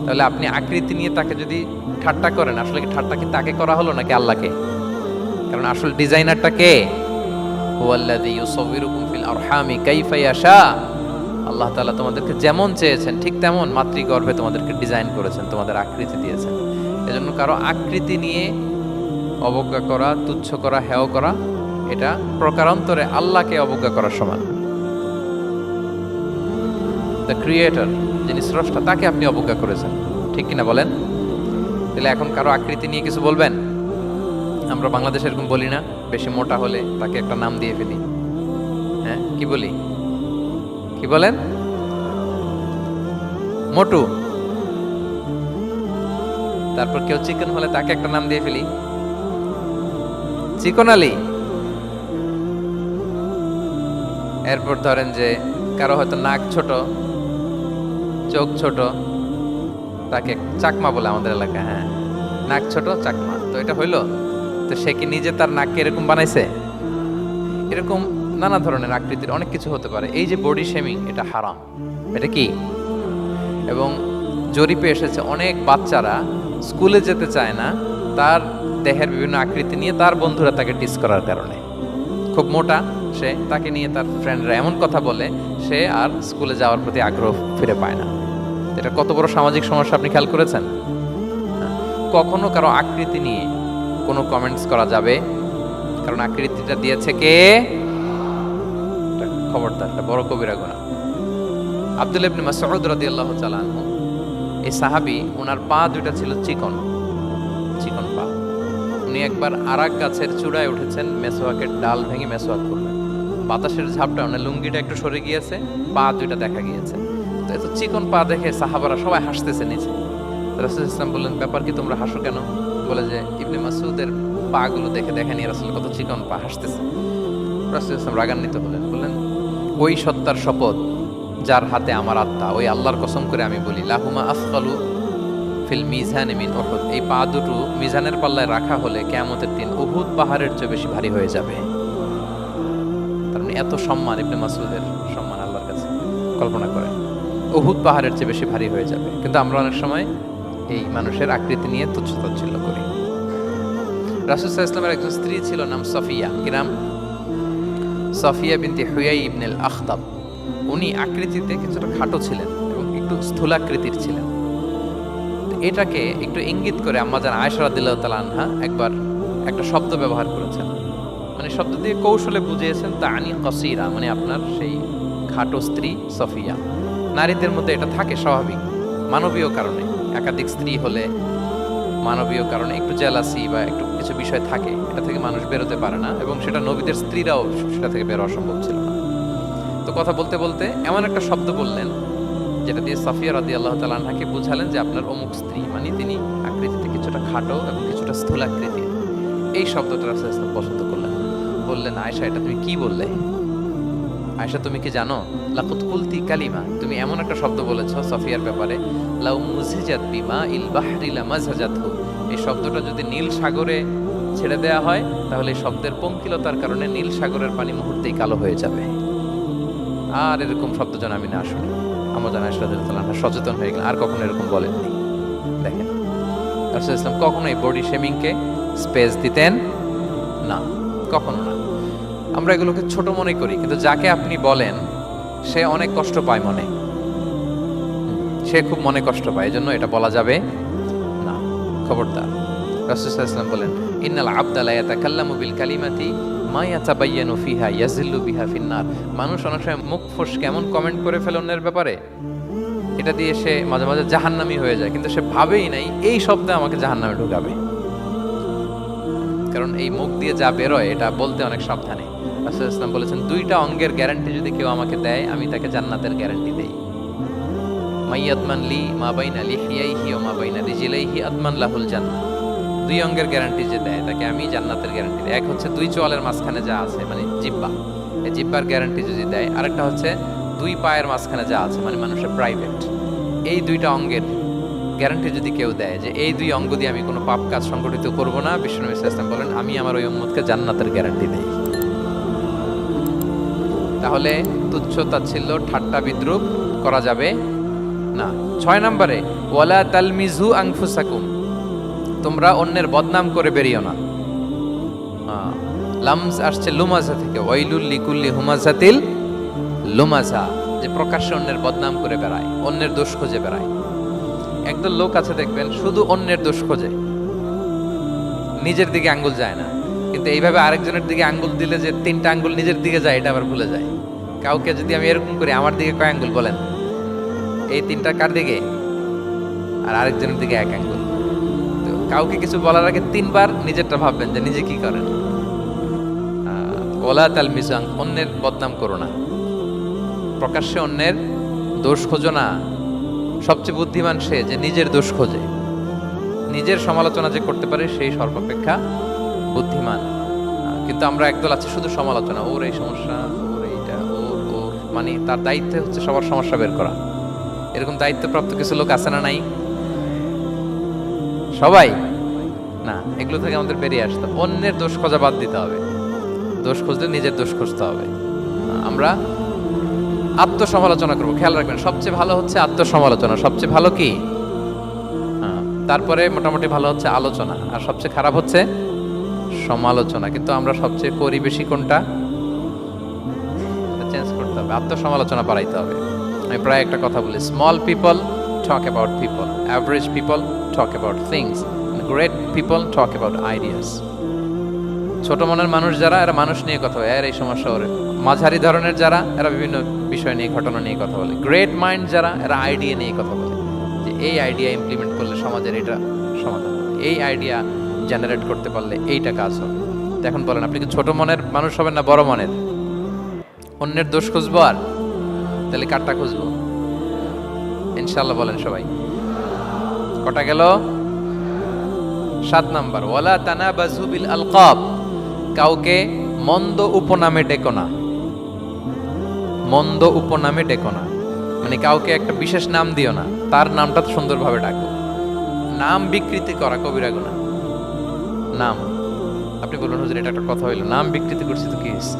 তাহলে আপনি আকৃতি নিয়ে তাকে যদি ঠাট্টা করেন, আসলে কি ঠাট্টা কি তাকে করা হলো নাকি আল্লাহকে? কারণ আসল ডিজাইনারটা কে? হুয়াল্লাযী ইউসাউবিরুকুম ফিল আরহামি কাইফা ইয়াশা। আল্লাহ তাআলা তোমাদেরকে যেমন চেয়েছেন ঠিক তেমন মাতৃগর্ভে তোমাদেরকে ডিজাইন করেছেন, তোমাদের আকৃতি দিয়েছেন। এজন্য কারো আকৃতি নিয়ে অবজ্ঞা করা, তুচ্ছ করা, হেয় করা, এটা প্রকারান্তরে আল্লাহকে অবজ্ঞা করার সমান। দ্য ক্রিয়েটর, যিনি স্রষ্টা, তাকে আপনি অবজ্ঞা করেছেন, ঠিক কিনা বলেন? তাহলে এখন কারো আকৃতি নিয়ে কিছু বলবেন? আমরা বাংলাদেশে এরকম বলি না? বেশি মোটা হলে তাকে একটা নাম দিয়ে ফেলি। হ্যাঁ, কি বলি? কি বলেন? মোটু। তারপর কেউ চিকন হলে তাকে একটা নাম দিয়ে ফেলি, চিকন আলী। এরপর ধরেন যে কারো হয়তো নাক ছোট, চোখ ছোট, তাকে চাকমা বলে আমাদের এলাকায়। হ্যাঁ, নাক ছোট, চাকমা। তো এটা হইলো? তো সে কি নিজে তার নাককে এরকম বানাইছে? এরকম নানা ধরনের আকৃতির অনেক কিছু হতে পারে। এই যে বডি শেমিং, এটা হারাম। এটা কি? এবং জরিপে এসেছে অনেক বাচ্চারা স্কুলে যেতে চায় না তার দেহের বিভিন্ন আকৃতি নিয়ে, তার বন্ধুরা তাকে টিস করার কারণে। খুব মোটা সে, তাকে নিয়ে তার ফ্রেন্ডরা এমন কথা বলে, সে আর স্কুলে যাওয়ার প্রতি আগ্রহ ফিরে পায় না। এটা কত বড় সামাজিক সমস্যা আপনি খেয়াল করেছেন? কখনো কারো আকৃতি নিয়ে কোনো কমেন্টস করা যাবে? কারণ আকৃতিটা দিয়েছে কে? খবরদার, এটা বড় কবিরা গুনাহ। আব্দুল্লাহ ইবনে মাসউদ রাদিয়াল্লাহু তাআলা আনহু, এই সাহাবী, ওনার পা দুইটা ছিল চিকন চিকন পা। উনি একবার আরাক গাছের চূড়ায় উঠেছেন, মেসওয়াকের ডাল ভেঙে মেসওয়াক করলেন। বাতাসের ঝাপটা, ওনার লুঙ্গিটা একটু সরে গিয়েছে, পা দুইটা দেখা গিয়েছে। তো এত চিকন পা দেখে সাহাবারা সবাই হাসতেছে নিচে। রাসূল ইসলাম বললেন, ব্যাপার কি, তোমরা হাসো কেন? বলে যে ইবনে মাসউদের পা গুলো দেখে দেখেনি রাসূল কত চিকন পা, হাসতেছে। রাসূল ইসলাম রাগান্বিত হলেন, বললেন, ওই সত্তার শপথ যার হাতে আমার আত্মা, ওই আল্লাহর কসম করে আমি বলি, লাহুমা আফকালু ফিল মিজানি মিন উহুদ। এই পা দুটো মিজানের পাল্লায় রাখা হলে কিয়ামতের দিন উহুদ পাহাড়ের চেয়ে বেশি ভারী হয়ে যাবে। তার মানে এত সম্মান ইবনে মাসউদের, সম্মান আল্লাহর কাছে, কল্পনা করেন, উহুদ পাহাড়ের চেয়ে বেশি ভারী হয়ে যাবে। কিন্তু আমরা অনেক সময় এই মানুষের আকৃতি নিয়ে তুচ্ছ তাচ্ছিল্য করি। রাসূল সাল্লাল্লাহু আলাইহি ওয়াসাল্লামের একজন স্ত্রী ছিল, নাম সফিয়া। কি নাম? সফিয়া বিনতে হুয়াই ইবনে আল আখতাব। উনি আকৃতিতে কিছুটা খাটো ছিলেন এবং একটু স্থূলাকৃতির ছিলেন। এটাকে একটু ইঙ্গিত করে আম্মাজান আয়েশা রাদিয়াল্লাহু তাআলা আনহা একবার একটা শব্দ ব্যবহার করেছেন, মানে শব্দ দিয়ে কৌশলে বুঝিয়েছেন, তানি কসিরা, মানে আপনার সেই খাটো স্ত্রী সফিয়া। নারীদের মধ্যে এটা থাকে স্বাভাবিক, মানবীয় কারণে। একাধিক স্ত্রী হলে মানবীয় কারণে একটু জেলাসি বা একটু কিছু বিষয় থাকে, এটা থেকে মানুষ বেরোতে পারে না, এবং সেটা নবীদের স্ত্রীরাও সেটা থেকে বেরোয়া সম্ভব ছিল না। তো কথা বলতে বলতে এমন একটা শব্দ বললেন যেটা দিয়ে সাফিয়া রাদিয়াল্লাহু তাআলা আনহাকে বুঝালেন যে আপনার অমুক স্ত্রী, মানে তিনি আকৃতিতে কিছু কিছুটা খাটো এবং কিছুটা স্থূলাকৃতির। এই শব্দটা রাসূলুল্লাহ সাল্লাল্লাহু আলাইহি ওয়াসাল্লাম পছন্দ করলেন না। বললেন, আয়েশা এটা তুমি কি বললে? আয়েশা তুমি কি জানো, লাকুত কুলতি কালিমা, তুমি এমন একটা শব্দ বলেছো সফিয়ার ব্যাপারে, লাউ মুজিজাত বিমা ইল বাহরি লামাজাজাতহু, এই শব্দটা যদি নীল সাগরে ছেড়ে দেয়া হয় তাহলে এই শব্দের পঙ্কিলতার কারণে নীল সাগরের পানি মুহূর্তেই কালো হয়ে যাবে। আর এরকম শব্দ যেন আমি না শুনি। আমার জানা আয়েশা রাদিয়াল্লাহু আনহা সচেতন হয়ে গেলেন, আর কখনো এরকম বলেননি। দেখেন রাসূলুল্লাহ ইসলাম কখনোই বডি শেমিংকে স্পেস দিতেন না, কখনো না। আমরা এগুলোকে ছোট মনে করি, কিন্তু যাকে আপনি বলেন সে অনেক কষ্ট পায় মনে, সে খুব মনে কষ্ট পায়, এজন্য এটা বলা যাবে না, খবরদার। রাসূলুল্লাহ সাল্লাল্লাহু আলাইহি ওয়াসাল্লাম বলেন, ইন্নাল আবদা লা ইয়াতাকাল্লামু বিল কালিমাতি মা ইয়াতাবায়ানু ফিহা ইয়াজিল্লু বিহা ফিন্নার। মানুষ অনেক সময় মুখ ফসকে কেমন কমেন্ট করে ফেলে অন্যের ব্যাপারে, এটা দিয়ে সে মাঝে মাঝে জাহান্নামী হয়ে যায়, কিন্তু সে ভাবেই নাই এই শব্দে আমাকে জাহান্নামে ঢুকাবে। কারণ এই মুখ দিয়ে যা বেরোয় এটা বলতে অনেক সাবধানে। রাসূলুল্লাহ ইসলাম বলেছেন, দুইটা অঙ্গের গ্যারান্টি যদি কেউ আমাকে দেয় আমি তাকে জান্নাতের গ্যারান্টি দেই। মাইয়াতমান লি মা বাইনা লিহিয়াইহি ওয়া মা বাইনা রিজলাইহি আতমান লাহুল জান্নাহ। দুই অঙ্গের গ্যারান্টি যে দেয় তাকে আমি জান্নাতের গ্যারান্টি দিই। এক হচ্ছে দুই চোয়ালের মাঝখানে যা আছে মানে জিহ্বা, এই জিহ্বার গ্যারান্টি যদি দেয়। আরেকটা হচ্ছে দুই পায়ের মাঝখানে যা আছে মানে মানুষের প্রাইভেট। এই দুইটা অঙ্গের গ্যারান্টি যদি কেউ দেয় যে এই দুই অঙ্গ দিয়ে আমি কোনো পাপ কাজ সংগঠিত করব না, বিশ্বনবী সাল্লাল্লাহু আলাইহি ওয়াসাল্লাম বলেন আমি আমার ওই উম্মতকে জান্নাতের গ্যারান্টি দেই। তাহলে তুচ্ছ তাচ্ছিল্য ঠাট্টা বিদ্রূপ করা যাবে না। 6 নম্বরে ওয়ালা তালমিজু আনফুসাকুম, তোমরা অন্যের বদনাম করে বেরিও না। লামজ আসছে লুমাজা থেকে, ওয়াইলুল লিকুল্লি হুমাজাতিল লুমাজা, যে প্রকাশ্যে অন্যের বদনাম করে বেড়ায়, অন্যের দোষ খুঁজে বেড়ায়। একদল লোক আছে দেখবেন শুধু অন্যের দোষ খোঁজে, নিজের দিকে আঙ্গুল যায় না। কিন্তু এইভাবে আরেকজনের দিকে আঙ্গুল দিলে যে 3টা আঙ্গুল নিজের দিকে যায় এটা আবার ভুলে যায়। কাউকে যদি আমি এরকম করি, আমার দিকে কয় আঙ্গুল বলেন? এই 3টা কার দিকে? আর আরেকজনের দিকে 1 আঙ্গুল। তো কাউকে কিছু বলার আগে 3বার নিজেরটা ভাববেন যে নিজে কি করেন। ওয়ালা তালমিজু, অন্যের বদনাম করো না, প্রকাশ্যে অন্যের দোষ খোঁজো না। সবচেয়ে বুদ্ধিমান সে যে নিজের দোষ খোঁজে, নিজের সমালোচনা যে করতে পারে সেই সর্বাপেক্ষা বুদ্ধিমান। কিন্তু আমরা একদল আছে শুধু সমালোচনা, ওর এই সমস্যা, ওর এইটা, ওর মানে তার দায়িত্ব হচ্ছে সবার সমস্যা বের করা। এরকম দায়িত্বপ্রাপ্ত কিছু লোক আছে না নাই? সবাই না, এগুলো থেকে আমাদের বেরিয়ে আসতে হবে। অন্যের দোষ খোঁজা বাদ দিতে হবে, দোষ খুঁজলে নিজের দোষ খুঁজতে হবে। আমরা আত্মসমালোচনা করবো। খেয়াল রাখবেন, সবচেয়ে ভালো হচ্ছে আত্মসমালোচনা, সবচেয়ে ভালো কি? তারপরে মোটামুটি ভালো হচ্ছে আলোচনা, আর সবচেয়ে খারাপ হচ্ছে সমালোচনা। কিন্তু আমরা সবচেয়ে করি বেশি কোনটা? চেঞ্জ করতে হবে, আত্মসমালোচনা বাড়াইতে হবে। আমি প্রায় একটা কথা বলি, small people talk about people, average people talk about things, great people talk about ideas. ছোট মনের মানুষ যারা, এরা মানুষ নিয়ে কথা বলে, এর এই সমস্যা ওরে। মাঝারি ধরনের যারা, এরা বিভিন্ন বিষয় নিয়ে, ঘটনা নিয়ে কথা বলে। গ্রেট মাইন্ড যারা, এরা আইডিয়া নিয়ে কথা বলে, যে এই আইডিয়া ইমপ্লিমেন্ট করলে সমাজের এটা সমাধান হবে, এই আইডিয়া জেনারেট করতে পারলে এইটা কাজ হবে। এখন বলেন, আপনি কি ছোট মনের মানুষ হবেন না বড় মনের? অন্যের দোষ খুঁজবো, আর তাহলে কারটা খুঁজবো? ইনশাআল্লাহ বলেন সবাই। কটা গেল? 7 নাম্বার, ওয়ালা তানাবাজু বিল আলকাব, কাউকে মন্দ উপনামে ডেকো না। মন্দ উপনামে ডেকো না মানে কাউকে একটা বিশেষ নাম দিও না, তার নামটা সুন্দরভাবে ডাকো। নাম বিকৃতি করা কবিরা গুনাহ। নাম আপনি বলুন, হুজুর এটা একটা কথা হইলো, নাম বিকৃতি করছি তো কি হয়েছে?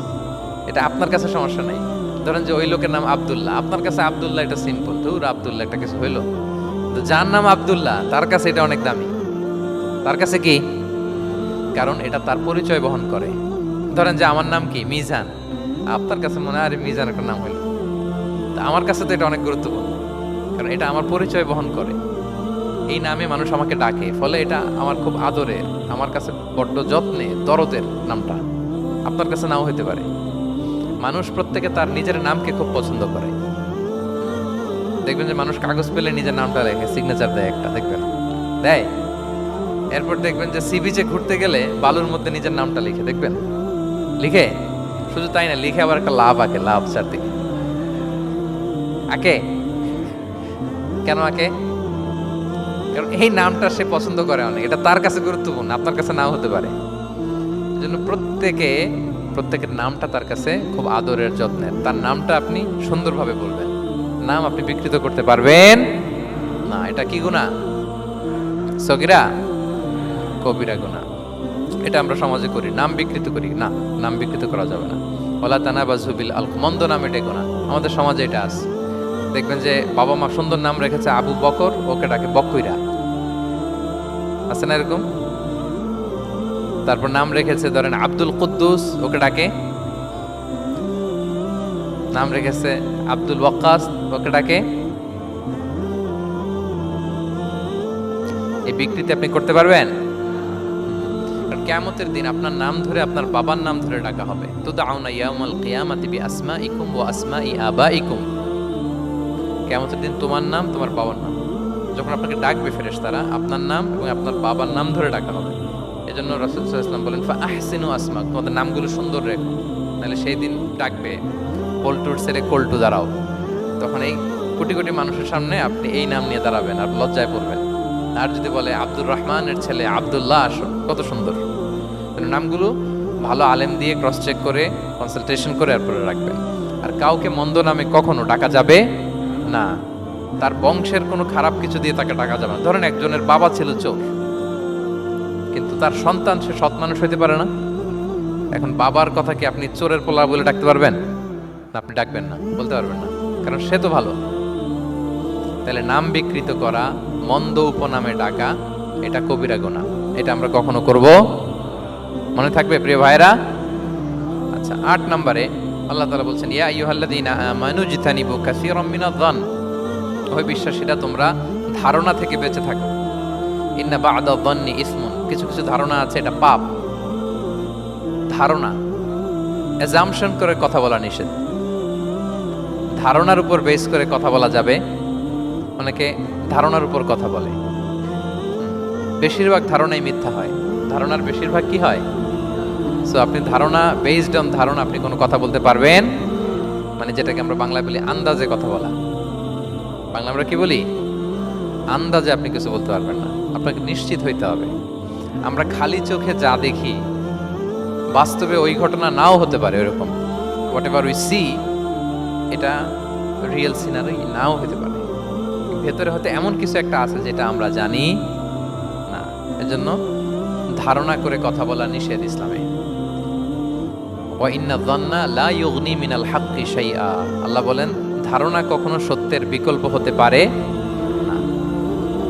এটা আপনার কাছে সমস্যা নাই। ধরেন যে ওই লোকের নাম আব্দুল্লাহ, আপনার কাছে আব্দুল্লাহ এটা সিম্পল, ধুর আব্দুল্লাহ একটা কিছু হইলো। তো যার নাম আব্দুল্লাহ তার কাছে এটা অনেক দামি। তার কাছে কি? কারণ এটা তার পরিচয় বহন করে। ধরেন যে আমার নাম কি মিজান, আপনার কাছে মনে হয় আরে মিজান একটা নাম হইলো, তা আমার কাছে তো এটা অনেক গুরুত্বপূর্ণ, কারণ এটা আমার পরিচয় বহন করে। এই নামে মানুষ আমাকে ডাকে, ফলে এটা আমার খুব আদরের, আমার কাছে বড্ড যত্নে দরদের নামটা। আপনার কাছে নাও হইতে পারে। মানুষ প্রত্যেকে তার নিজের নামকে খুব পছন্দ করে। দেখবেন যে মানুষ কাগজ পেলে নিজের নামটা লেখে, সিগনেচার দেয় একটা, দেখবেন দেয়। এরপর দেখবেন যে সি বিচে ঘুরতে গেলে বালুর মধ্যে নিজের নামটা লিখে, দেখবেন লিখে। শুধু তাই না, লিখে আবার একটা লাভ আঁকে, লাভ চারদিকে আঁকে। কেন আঁকে? কারণ এই নামটা সে পছন্দ করে অনেক, এটা তার কাছে গুরুত্বপূর্ণ, আপনার কাছে নাও হতে পারে। এই জন্য প্রত্যেকের নামটা তার কাছে খুব আদরের যত্নের। তার নামটা আপনি সুন্দরভাবে বলবেন। নাম আপনি বিকৃত করতে পারবেন না। এটা কি গুনাহ? সগীরা কবিরা গুনাহ। এটা আমরা সমাজে করি, নাম বিকৃত করি। না, নাম বিকৃত করা যাবে না। ওয়ালা তানাবাযু বিল আলক, মন্দ নাম এটা গুনাহ। আমাদের সমাজে এটা আছে। দেখবেন যে বাবা মা সুন্দর নাম রেখেছে আবু বকর, ওকে ডাকে বকইরা, আছে না এরকম? তারপর নাম রেখেছে ধরেন আব্দুল কুদ্দুস, ওকে ডাকে। নাম রেখেছে আব্দুল ওয়াক্কাস, ওকে ডাকে। এই বিকৃতি আপনি করতে পারবেন? কারণ কিয়ামতের দিন আপনার নাম ধরে, আপনার বাবার নাম ধরে ডাকা হবে। তুদআউনা ইয়াউমাল কিয়ামাতি বিআসমাইকুম ওয়া আসমাই আবাইকুম। কিয়ামতের দিন তোমার নাম, তোমার বাবার নাম, যখন আপনাকে ডাকবে ফেরেশতারা, আপনার নাম এবং আপনার বাবার নাম ধরে ডাকা হবে। এজন্য রাসূল সাল্লাল্লাহু আলাইহি ওয়াসাল্লাম বলেন, ফাআহসিনু আসমাক, তোমাদের নামগুলো সুন্দর রেখো, নাহলে সেই দিন ডাকবে পল্টুর ছেলে কল্টু দাঁড়াও। তখন এই কোটি কোটি মানুষের সামনে আপনি এই নাম নিয়ে দাঁড়াবেন আর লজ্জায় পড়বেন। আর যদি বলে আব্দুর রহমানের ছেলে আব্দুল্লাহ, আসো, কত সুন্দর। নামগুলো ভালো আলেম দিয়ে ক্রস চেক করে, কনসালটেশন করে এরপরে রাখবেন। আর কাউকে মন্দ নামে কখনো ডাকা যাবে না। তার বংশের কোনো খারাপ কিছু দিয়ে তাকে ডাকা যাবে না। ধরেন একজনের বাবা ছিল চোর, কিন্তু তার সন্তান সে সৎ মানুষ হইতে পারে না। এখন বাবার কথা কি আপনি চোরের পোলা বলে ডাকতে পারবেন? না, আপনি ডাকবেন না, বলতে পারবেন না, কারণ সে তো ভালো। তাহলে নাম বিকৃত করা, মন্দ উপনামে ডাকা, এটা কবিরা গুনাহ। এটা আমরা কখনো করব? মনে থাকবে প্রিয় ভাইরা? আচ্ছা, 8 নম্বরে আল্লাহ তাআলা বলছেন, ইয়া আইয়ুহাল্লাযীনা আমানু জিতানিবু কাসীরাম মিনায-যন, ওহে বিশ্বাসীরা তোমরা ধারণা থেকে বেঁচে থাকো। ইন্না বা'দা-যন্নি ইসমুন, কিছু কিছু ধারণা আছে এটা পাপ। ধারণা, অ্যাজাম্পশন করে কথা বলা নিষেধ। ধারণার উপর বেস করে কথা বলা যাবে। অনেকে ধারণার উপর কথা বলে, বেশিরভাগ ধারণাই মিথ্যা হয়। ধারণার বেশিরভাগ কি হয়? সো আপনি ধারণা, বেসড অন ধারণা আপনি কোনো কথা বলতে পারবেন, মানে যেটাকে আমরা বাংলায় বলি আন্দাজে কথা বলা। বাংলা আমরা কি বলি? আন্দাজে আপনি কিছু বলতে পারবেন না, আপনাকে নিশ্চিত হইতে হবে। আমরা খালি চোখে যা দেখি, বাস্তবে ওই ঘটনা নাও হতে পারে এরকম। হোয়াট এভার উই সি, এটা রিয়েল সিনারি নাও হতে পারে। ভেতরে হয়তো এমন কিছু একটা আছে যেটা আমরা জানি না। এজন্য ধারণা করে কথা বলা নিষেধ ইসলামে। ওয়া ইন্না যন্না লা ইউগনি মিনাল হাক্কি শাইআ, আল্লাহ বলেন ধারণা কখনো সত্যের বিকল্প হতে পারে না।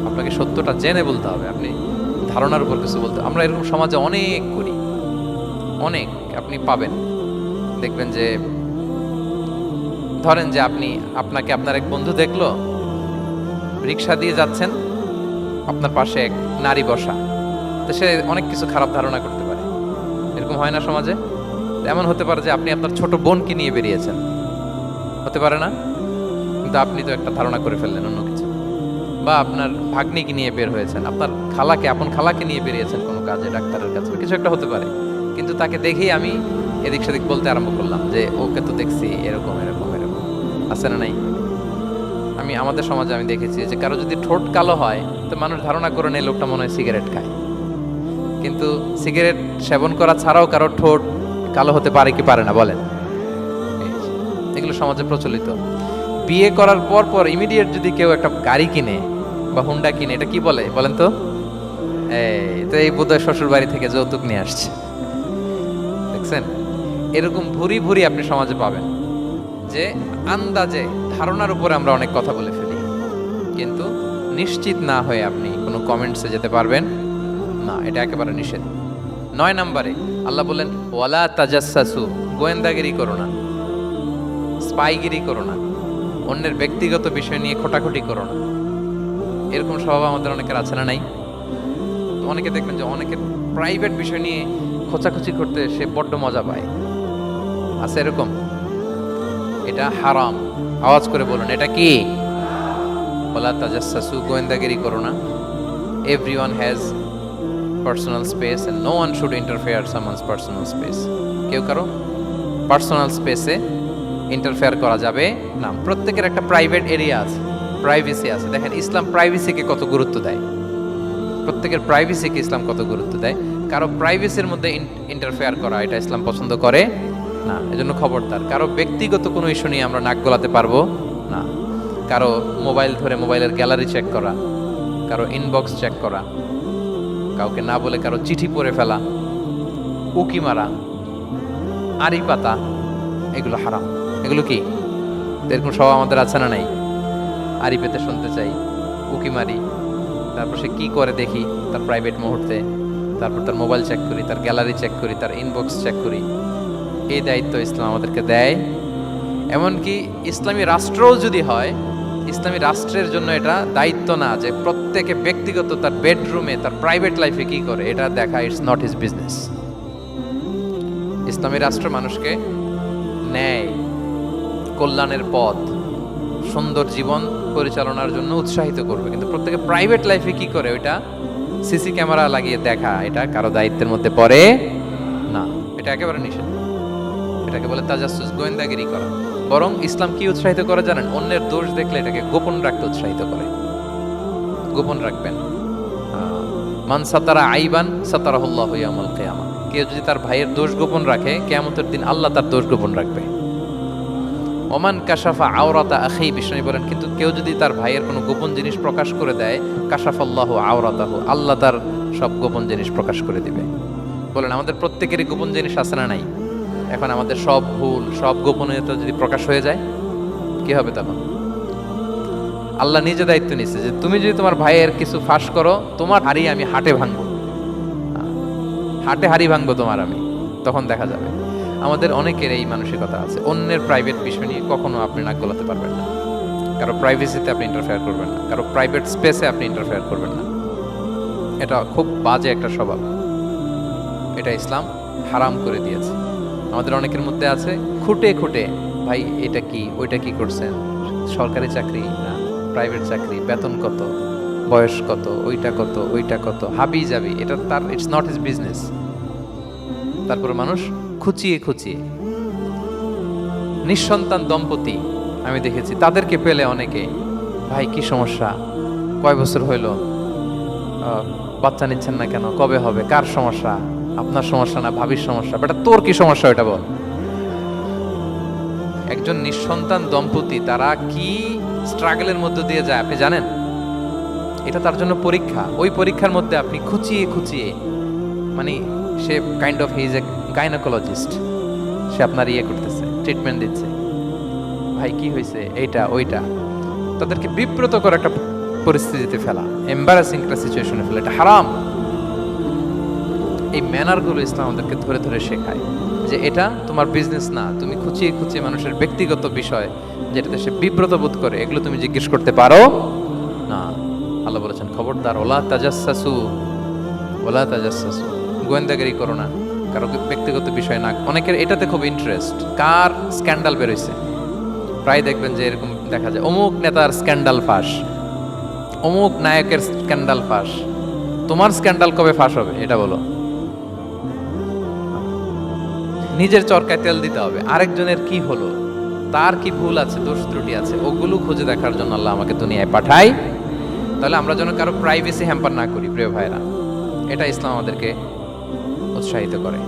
আপনাকে সত্যটা জেনে বলতে হবে, আপনি ধারণার উপর কিছু বলতে। আমরা এরকম সমাজে অনেক করি, অনেক। আপনি পাবেন, দেখবেন যে ধরেন যে আপনাকে আপনার এক বন্ধু দেখলো, রিক্সা দিয়ে যাচ্ছেন, আপনার পাশে এক নারী বসা, তো সে অনেক কিছু খারাপ ধারণা করতে পারে। এরকম হয় না সমাজে? এমন হতে পারে যে আপনি আপনার ছোট বোনকে নিয়ে বেরিয়েছেন, হতে পারে না? কিন্তু আপনি তো একটা ধারণা করে ফেললেন অন্য কিছু। বা আপনার ভাগ্নিকে নিয়ে বের হয়েছেন, আপনার আপন খালাকে নিয়ে বেরিয়েছেন কোনো কাজে, ডাক্তারের কাছে, কিছু একটা হতে পারে। কিন্তু তাকে দেখেই আমি এদিক সেদিক বলতে আরম্ভ করলাম যে ওকে তো দেখছি এরকম এরকম এরকম, আছে না নাই? আমাদের সমাজে আমি দেখেছি যে কারো যদি ঠোঁট কালো হয় তো মানুষ ধারণা করে নেয় লোকটা মনে হয় সিগারেট খায়। কিন্তু সিগারেট সেবন করা ছাড়াও কারো ঠোঁট কালো হতে পারে কি পারে না বলেন? এগুলো সমাজে প্রচলিত। বিয়ে করার পর ইমিডিয়েট যদি কেউ একটা গাড়ি কিনে বা হুন্ডা কিনে, এটা কি বলে বলেন তো? এই বোধহয় শ্বশুর বাড়ি থেকে যৌতুক নিয়ে আসছে। দেখছেন, এরকম ভুরি ভুরি আপনি সমাজে পাবেন যে আন্দাজে, ধারণার উপরে আমরা অনেক কথা বলে ফেলি, কিন্তু নিশ্চিত না হয়ে আপনি কোনো কমেন্টসে যেতে পারবেন না। এটা একেবারে নিষেধ। 9 নম্বরে আল্লাহ বলেন, ওয়ালা তাজাসসু, গোয়েন্দাগিরি করো না, স্পাইগিরি করো না, অন্যের ব্যক্তিগত বিষয় নিয়ে খোটাখুটি করো না। এরকম স্বভাব আমাদের অনেকের আছে না নাই? অনেকে দেখবেন যে অনেকের প্রাইভেট বিষয় নিয়ে খোঁচাখুচি করতে সে বড্ড মজা পায়, আছে এরকম? এটা হারাম। আওয়াজ করে বলুন, এটা কি? ওয়ালা তাজাসসু, গোয়েন্দাগিরি করো না। Everyone has personal space and no one should interfere someone's personal space. কেউ কারো পার্সোনাল স্পেসে ইন্টারফেয়ার করা যাবে না। প্রত্যেকের একটা প্রাইভেট এরিয়া আছে, প্রাইভেসি আছে। দেখেন ইসলাম প্রাইভেসিকে কত গুরুত্ব দেয়, প্রত্যেকের প্রাইভেসিকে ইসলাম কত গুরুত্ব দেয়। কারো প্রাইভেসির মধ্যে ইন্টারফেয়ার করা এটা ইসলাম পছন্দ করে না। এজন্য খবরদার, কারো ব্যক্তিগত কোনো ইস্যু নিয়ে আমরা নাক গলাতে পারবো না। কারো মোবাইল ধরে মোবাইলের গ্যালারি চেক করা, কারো ইনবক্স চেক করা, কাউকে না বলে কারো চিঠি পড়ে ফেলা, উকি মারা, আড়ি পাতা, এগুলো হারাম। এগুলো কি এরকম সব আমাদের আছে না নাই? আড়ি পেতে শুনতে চাই, উকি মারি, তারপর সে কি করে দেখি তার প্রাইভেট মুহূর্তে, তারপর তার মোবাইল চেক করি, তার গ্যালারি চেক করি, তার ইনবক্স চেক করি। এই দায়িত্ব ইসলাম আমাদেরকে দেয়। এমনকি ইসলামী রাষ্ট্রও যদি হয়, ইসলামী রাষ্ট্রের জন্য এটা দায়িত্ব না যে প্রত্যেকে ব্যক্তিগত তার বেডরুমে তার প্রাইভেট লাইফে কি করে এটা দেখা, ইটস নট হিজ বিজনেস। ইসলামী রাষ্ট্র মানুষকে ন্যায়, কল্যাণের পথ, সুন্দর জীবন পরিচালনার জন্য উৎসাহিত করবে, কিন্তু প্রত্যেকে প্রাইভেট লাইফে কি করে ওইটা সিসি ক্যামেরা লাগিয়ে দেখা, এটা কারো দায়িত্বের মধ্যে পড়ে না। এটা একেবারে নিষেধ। এটাকে বলে তাজাসসুস, গোয়েন্দাগিরি করা। বরং ইসলাম কি উৎসাহিত করে জানেন? অন্যের দোষ দেখলে এটাকে গোপন রাখতে উৎসাহিত করে। গোপন রাখবেন। মান সাতারা আইবান সাতারাহুল্লাহু ইয়াউমাল কিয়ামা। কেউ যদি তার ভাইয়ের দোষ গোপন রাখে, কিয়ামতের দিন আল্লাহ তার দোষ গোপন রাখবে। ওমান কাশাফা আওরাতা আখি, বিষ্ণু বলেন, কিন্তু কেউ যদি তার ভাইয়ের কোনো গোপন জিনিস প্রকাশ করে দেয়, কাশাফাল্লাহু আওরাতাহু, আল্লাহ তার সব গোপন জিনিস প্রকাশ করে দিবে। বলেন আমাদের প্রত্যেকেরই গোপন জিনিস আছে না নাই? এখন আমাদের সব ভুল, সব গোপনীয়তা যদি প্রকাশ হয়ে যায় কি হবে তখন? আল্লাহ নিজে দায়িত্ব নিচ্ছে যে তুমি যদি তোমার ভাইয়ের কিছু ফাঁস করো, তোমার হাড়ি আমি হাটে ভাঙবো, হাটে হাড়ি ভাঙবো তোমার আমি, তখন দেখা যাবে। আমাদের অনেকের এই মানসিকতা আছে, অন্যের প্রাইভেট বিষয় নিয়ে কখনো আপনি নাক গলাতে পারবেন না, কারো প্রাইভেসিতে আপনি ইন্টারফেয়ার করবেন না, কারো প্রাইভেট স্পেসে আপনি ইন্টারফেয়ার করবেন না। এটা খুব বাজে একটা স্বভাব, এটা ইসলাম হারাম করে দিয়েছে। আমাদের অনেকের মধ্যে আছে খুঁটে খুঁটে, ভাই এটা কি, ওইটা কি করছেন, সরকারি চাকরি না প্রাইভেট চাকরি, বেতন কত, বয়স কত, ওইটা কত, ওইটা কত, হাবি যাবি, এটা তার, ইটস নট হিজ বিজনেস। তারপর মানুষ খুঁচিয়ে খুঁচিয়ে, নিঃসন্তান দম্পতি আমি দেখেছি, তাদেরকে পেলে অনেকে, ভাই কি সমস্যা, কয় বছর হইল, বাচ্চা নিচ্ছেন না কেন, কবে হবে, কার সমস্যা, আপনার সমস্যা না ভাবির সমস্যা, বেটা তোর কি সমস্যা ওটা বল। একজন নিঃসন্তান দম্পতি তারা কি স্ট্রাগলের মধ্যে দিয়ে যায় আপনি জানেন? এটা তার জন্য পরীক্ষা। ওই পরীক্ষার মধ্যে আপনি খুঁচিয়ে খুঁচিয়ে, মানে সে kind of he is a gynaecologist, সে আপনার ইয়ে করতেছে, ট্রিটমেন্ট দিচ্ছে, ভাই কি হয়েছে, এইটা ওইটা, তাদেরকে বিব্রত করে একটা পরিস্থিতিতে ফেলা, এম্বারাসিং একটা সিচুয়েশনে ফেলা, এটা হারাম। এই ম্যানারগুলো ইসলাম আমাদেরকে ধরে ধরে শেখায় যে এটা তোমার বিজনেস না, তুমি খুঁচিয়ে খুঁচিয়ে মানুষের ব্যক্তিগত বিষয় যেটাতে সে বিব্রত বোধ করে, এগুলো তুমি জিজ্ঞেস করতে পারো না। আল্লাহ বলেছেন খবরদার, ওলা তাজাসসু, ওলা তাজাসসু, গোয়েন্দাগিরি করো না, কারো ব্যক্তিগত বিষয় না। অনেকের এটাতে খুব ইন্টারেস্ট, কার স্ক্যান্ডাল বেরোইছে, প্রায় দেখবেন যে এরকম দেখা যায়, অমুক নেতার স্ক্যান্ডাল ফাঁস, অমুক নায়কের স্ক্যান্ডাল ফাঁস। তোমার স্ক্যান্ডাল কবে ফাঁস হবে এটা বলো। নিজের চরকায় তেল দিতে হবে, আরেকজনের কি হলো, তার কি ভুল আছে, দোষ ত্রুটি আছে, ওগুলো খুঁজে দেখার জন্য আল্লাহ আমাকে দুনিয়ায় পাঠায়। তাহলে আমরা যেন কারো প্রাইভেসি হ্যাম্পার না করি প্রিয় ভাইরা, এটা ইসলাম আমাদেরকে উৎসাহিত করে,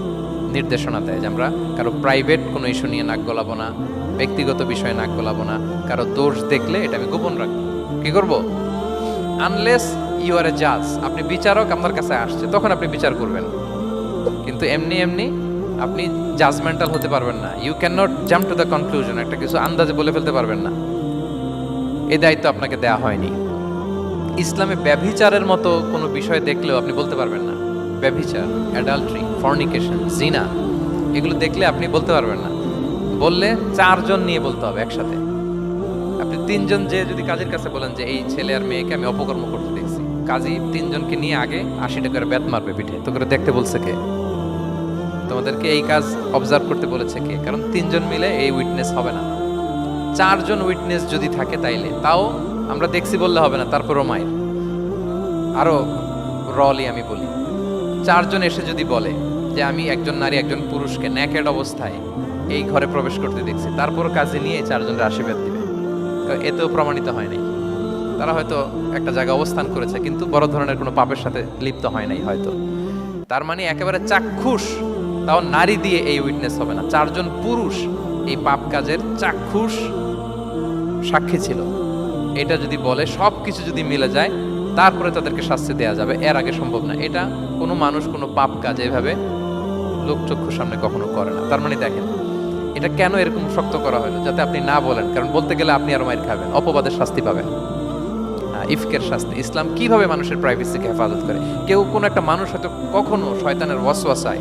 নির্দেশনা দেয় যে আমরা কারো প্রাইভেট কোনো ইস্যু নিয়ে নাক গলাবো না, ব্যক্তিগত বিষয়ে নাক গলাবো না, কারো দোষ দেখলে এটা আমি গোপন রাখবো। কি করবো? আনলেস ইউ আর এ জাজ, আপনি বিচারক, আপনার কাছে আসছে তখন আপনি বিচার করবেন, কিন্তু এমনি এমনি আপনি জাজমেন্টাল হতে পারবেন না। You can not jump to the conclusion, একটা কিছু আন্দাজে বলে ফেলতে পারবেন না, এই দায়িত্ব আপনাকে দেয়া হয়নি। ইসলামে ব্যভিচারের মতো কোনো বিষয় দেখলেও আপনি বলতে পারবেন না, ব্যভিচার, অ্যাডাল্ট্রি, ফর্নিকেশন, জিনা, এগুলো দেখলে আপনি বলতে পারবেন না। বললে 4 জন নিয়ে বলতে হবে একসাথে। আপনি 3 জন যে যদি কাজের কাছে বলেন যে এই ছেলে আর মেয়েকে আমি অপকর্ম করতে দেখছি, কাজী 3 জনকে নিয়ে আগে 80 টাকার বেত মারবে পিঠে, তো করে দেখতে বলছে কে? তোমাদেরকে এই কাজ অবজার্ভ করতে বলেছে কে? কারণ 3 জন মিলে এই উইটনেস হবে না। 4 জন উইটনেস যদি থাকে তাইলে তাও আমরা দেখছি বললে হবে না, তারপরও মায়ের আরো রলি আমি বলি, 4 জন এসে যদি বলে যে আমি একজন নারী একজন পুরুষকে নেকেড অবস্থায় এই ঘরে প্রবেশ করতে দেখছি, তারপর কাজে নিয়ে 4 জনের আশীর্বাদ দিবে, এতেও প্রমাণিত হয় নাই। তারা হয়তো একটা জায়গায় অবস্থান করেছে কিন্তু বড় ধরনের কোনো পাপের সাথে লিপ্ত হয় নাই হয়তো। তার মানে একেবারে চাক্ষুষ, তাও নারী দিয়ে এই উইটনেস হবে না, 4 জন পুরুষ এই পাপ কাজের চাক্ষুষ সাক্ষী ছিল। এটা যদি বলে সব কিছু যদি মিলে যায় তারপরে তাদেরকে শাস্তি দেওয়া যাবে, এর আগে সম্ভব না। এটা কোনো মানুষ কোনো পাপ কাজ এভাবে লোকচক্ষুর সামনে কখনো করে না। তার মানে দেখেন এটা কেন এরকম শক্ত করা হলো, যাতে আপনি না বলেন, কারণ বলতে গেলে আপনি আরো মাইর খাবেন, অপবাদের শাস্তি পাবেন, ইফকের শাস্তি। ইসলাম কিভাবে মানুষের প্রাইভেসিকে হেফাজত করে। কেউ কোনো একটা মানুষ হয়তো কখনো শয়তানের ওয়াসওয়াসায়,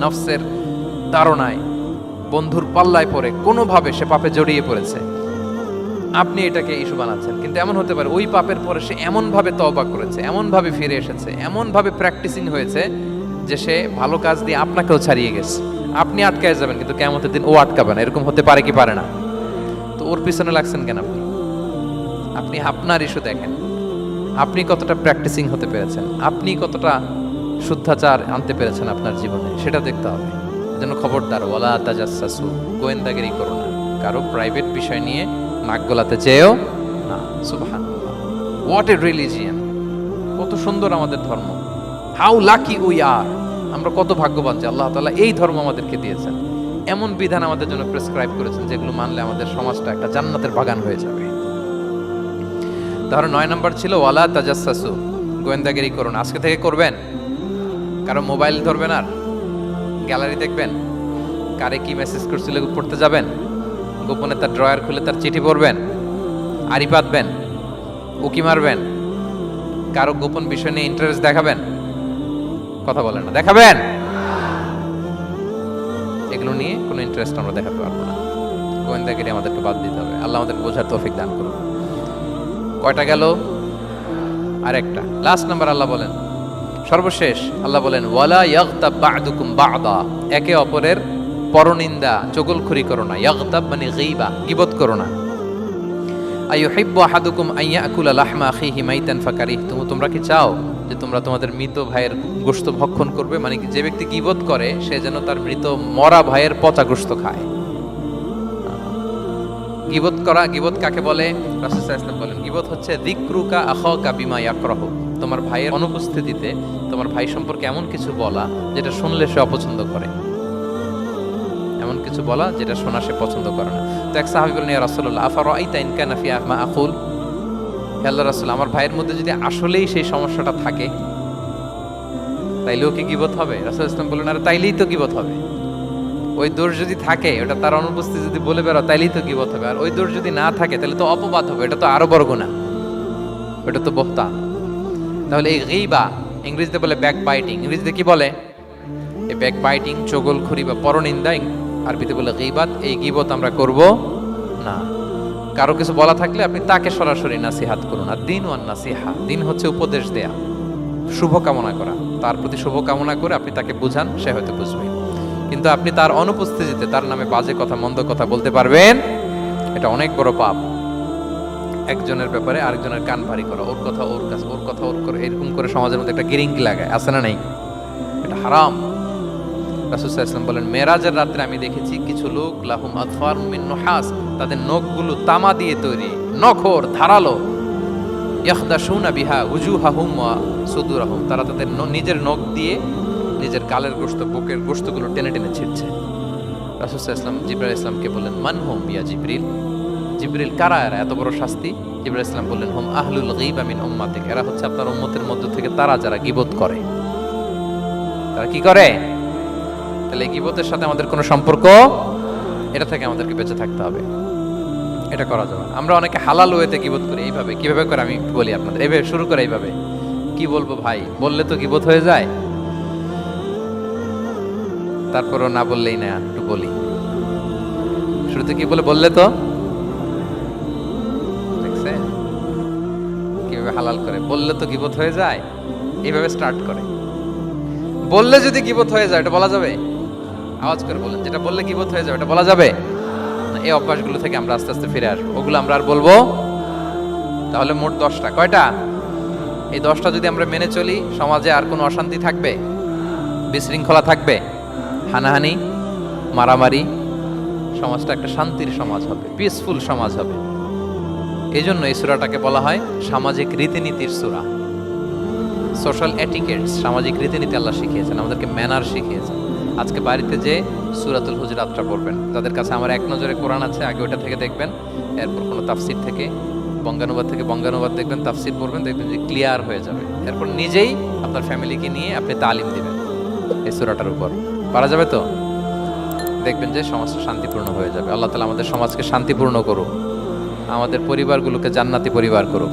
নফসের তাড়নায়, বন্ধুর পাল্লায় পড়ে কোনোভাবে সে পাপে জড়িয়ে পড়েছে, আপনি এটাকে ইস্যু বানাচ্ছেন। কিন্তু এমন হতে পারে ওই পাপের পরে সে এমনভাবে তওবা করেছে, এমনভাবে ফিরে এসেছে, এমনভাবে প্র্যাকটিসিং হয়েছে যে সে ভালো কাজ দিয়ে আপনাকেও ছাড়িয়ে গেছে। আপনি আটকায় যাবেন কিন্তু কিয়ামতের দিন ও আটকাবে না। এরকম হতে পারে কি পারে না? তো ওর পিছনে লাগছেন কেন আপনি? আপনি আপনার ইস্যু দেখেন, আপনি কতটা প্র্যাকটিসিং হতে পেরেছেন, আপনি কতটা শুদ্ধাচার আনতে পেরেছেন আপনার জীবনে, সেটা দেখতে হবে। এজন্য খবরদার, ওয়ালা তাজাসসু, গোয়েন্দাগিরি করো না, কারো প্রাইভেট বিষয় নিয়ে নাক গলাতে চেয়েও না। সুবহানাল্লাহ, হোয়াট এ রিলিজিয়ান! কত সুন্দর আমাদের ধর্ম, হাউ লাকি উই আর! আমরা কত ভাগ্যবান যে আল্লাহ তাআলা এই ধর্ম আমাদেরকে দিয়েছেন, এমন বিধান আমাদের জন্য প্রেসক্রাইব করেছেন যেগুলো মানলে আমাদের সমাজটা একটা জান্নাতের বাগান হয়ে যাবে। তাহলে 9 নম্বর ছিল ওয়ালা তাজাসসু, গোয়েন্দাগিরি করুন। আজকে থেকে করবেন। কারো মোবাইল ধরবেন, আর গ্যালারি দেখবেন, কারে কি মেসেজ করছিল পড়তে যাবেন, গোপনে তার ড্রয়ার খুলে তার চিঠি পড়বেন, আড়ি পাতবেন, উকি মারবেন, কারো গোপন বিষয় নিয়ে ইন্টারেস্ট দেখাবেন। কথা বলেন না, দেখাবেন? এগুলো নিয়ে কোনো ইন্টারেস্ট আমরা দেখাতে পারবো না। গোয়েন্দাগিরি আমাদেরকে বাদ দিতে হবে। আল্লাহ আমাদের বোঝার তৌফিক দান করুন। কয়টা গেল? আরেকটা, লাস্ট নাম্বার। আল্লাহ বলেন, সর্বশেষ আল্লাহ বলেন, ওয়ালা ইয়াগতাব বা'দুকুম বা'দা, একে অপরের পরনিন্দা চগলখুরি করো না। ইয়াগতাব মানে গীবা, গীবত করো না। আইয়ুহিব্বু আহাদুকুম আন ইয়াকুলা লাহমা আখিহি মাইতান ফাকারিহতুম, তোমরা কি চাও যে তোমরা তোমাদের মৃত ভাইয়ের গোশত ভক্ষণ করবে? মানে কি, যে ব্যক্তি গীবত করে সে যেন তার মৃত মরা ভাইয়ের পচা গোশত খায়। গীবত করা, গীবত কাকে বলে? রাসূল সাল্লাল্লাহু আলাইহি ওয়াসাল্লাম বলেন, গীবত হচ্ছে যিকরুকা আখাকা বিমা ইয়াকরাহু, তোমার ভাইয়ের অনুপস্থিতিতে তোমার ভাই সম্পর্কে এমন কিছু বলা যেটা শুনলে সে অপছন্দ করে, এমন কিছু বলা যেটা শোনা সে পছন্দ করে না। তো এক সাহাবী বলেন, ইয়া রাসূলুল্লাহ আফারাআইতা ইন কানা ফি মা আকুল, হে আল্লাহর রাসূল, আমার ভাইয়ের মধ্যে যদি আসলেই সেই সমস্যাটা থাকে তাইলেও কি গীবত হবে? রাসূল সাল্লাল্লাহু আলাইহি ওয়াসাল্লাম বললেন, আরে তাইলেই তো গীবত হবে। ওই দোষ যদি থাকে, ওটা তার অনুপস্থিতি যদি বলে বেরো, তাইলেই তো গীবত হবে। আর ওই দোষ যদি না থাকে তাহলে তো অপবাদ হবে, এটা তো আরো বড় গুনাহ, ওটা তো বহতান। তাহলে এই গীবা ইংরেজিতে বলে ব্যাক বাইটিং। ইংরেজিতে কি বলে? এই ব্যাক বাইটিং, চগলখুরি বা পরনিন্দা, আরবিতে বলে গীবাত। এই গীবত আমরা করব না। কারো কিছু বলা থাকলে আপনি তাকে সরাসরি নাসিহাত করুন। আর দিন ওয়ান নাসিহা, দিন হচ্ছে উপদেশ দেয়া, শুভ কামনা করা, তার প্রতি শুভ কামনা করে আপনি তাকে বুঝান, সে হয়তো বুঝবে। কিন্তু আপনি তার অনুপস্থিতিতে তার নামে বাজে কথা, মন্দ কথা বলতে পারবেন, এটা অনেক বড় পাপ। একজনের ব্যাপারে আরেকজনের কান ভারী করা, ওর কথা ওর কাছে, ওর কথা ওর করে, এরকম করে সমাজের মধ্যে একটা গিরিঙ্গি লাগায়, আছে না নেই? এটা হারাম। রাসূল সাল্লাল্লাহু আলাইহি ওয়াসাল্লাম বলেন, মেরাজের রাতে আমি দেখেছি কিছু লোক লাহুম আদফার মিন নুহাস, তাদের নখগুলো তামা দিয়ে তৈরি, নখর ধারালো, ইয়াখদাশুনা বিহা উজুহাহুম ওয়া সুদুরহুম, তারা তাদের নিজের নখ দিয়ে নিজের গালের গোশত, বুকের গোশতগুলো টেনে টেনে ছিঁড়ছে। রাসূল সাল্লাল্লাহু আলাইহি ওয়াসাল্লাম জিবরাইল ইসলামকে বললেন, মান হুম ইয়া জিবরিল, জিবরিল কারা এরা, এত বড় শাস্তি? জিবরাইল ইসলাম বললেন, হুম আহলুল গীবা মিন উম্মাতিক, এরা হচ্ছে আপনার উম্মতের মধ্য থেকে তারা যারা গীবত করে। তারা কি করে? তাহলে গীবতের সাথে আমাদের কোনো সম্পর্ক, এটা থেকে আমাদেরকে বেঁচে থাকতে হবে, এটা করা যাবে না। আমরা অনেকে হালাল ওয়েতে গীবত করি। এইভাবে কিভাবে করে আমি বলি আপনাদের, এইভাবে শুরু করে, এইভাবে কি বলবো ভাই, বললে তো গীবত হয়ে যায়, তারপরও না বললেই না, একটু বলি। শুরুতে কি বলে, বললে তো, দেখছেন কিভাবে হালাল করে, বললে তো গীবত হয়ে যায়, এইভাবে স্টার্ট করে। বললে যদি গীবত হয়ে যায় এটা বলা যাবে? আওয়াজ করে বলেন, যেটা বললে গীবত হয়ে যাবে এটা বলা যাবে না। এই অভ্যাসগুলো থেকে আমরা আস্তে আস্তে ফিরে আসবো, ওগুলো আমরা আর বলবো। তাহলে মোট 10টা, কয়টা? এই 10টা যদি আমরা মেনে চলি, সমাজে আর কোনো অশান্তি থাকবে? বিশৃঙ্খলা থাকবে? হানাহানি, মারামারি? সমাজটা একটা শান্তির সমাজ হবে, পিসফুল সমাজ হবে। এই জন্য এই সূরাটাকে বলা হয় সামাজিক রীতিনীতির সূরা। সোশ্যাল এটিকেটস, সামাজিক রীতিনীতি আল্লাহ শিখিয়েছেন, আমাদেরকে ম্যানার শিখিয়েছেন। আজকে বাড়িতে যে সূরাতুল হুজুরাতটা পড়বেন, যাদের কাছে আমার এক নজরে কোরআন আছে আগে ওটা থেকে দেখবেন, এরপর কোনো তাফসির থেকে বঙ্গানুবাদ থেকে বঙ্গানুবাদ দেখবেন, তাফসির পড়বেন, দেখবেন যে ক্লিয়ার হয়ে যাবে। এরপর নিজেই আপনার ফ্যামিলিকে নিয়ে আপনি তালিম দিবেন এই সূরাটার উপর। পারা যাবে তো? দেখবেন যে সমাজটা শান্তিপূর্ণ হয়ে যাবে। আল্লাহ তাআলা আমাদের সমাজকে শান্তিপূর্ণ করুক, আমাদের পরিবারগুলোকে জান্নাতি পরিবার করুক।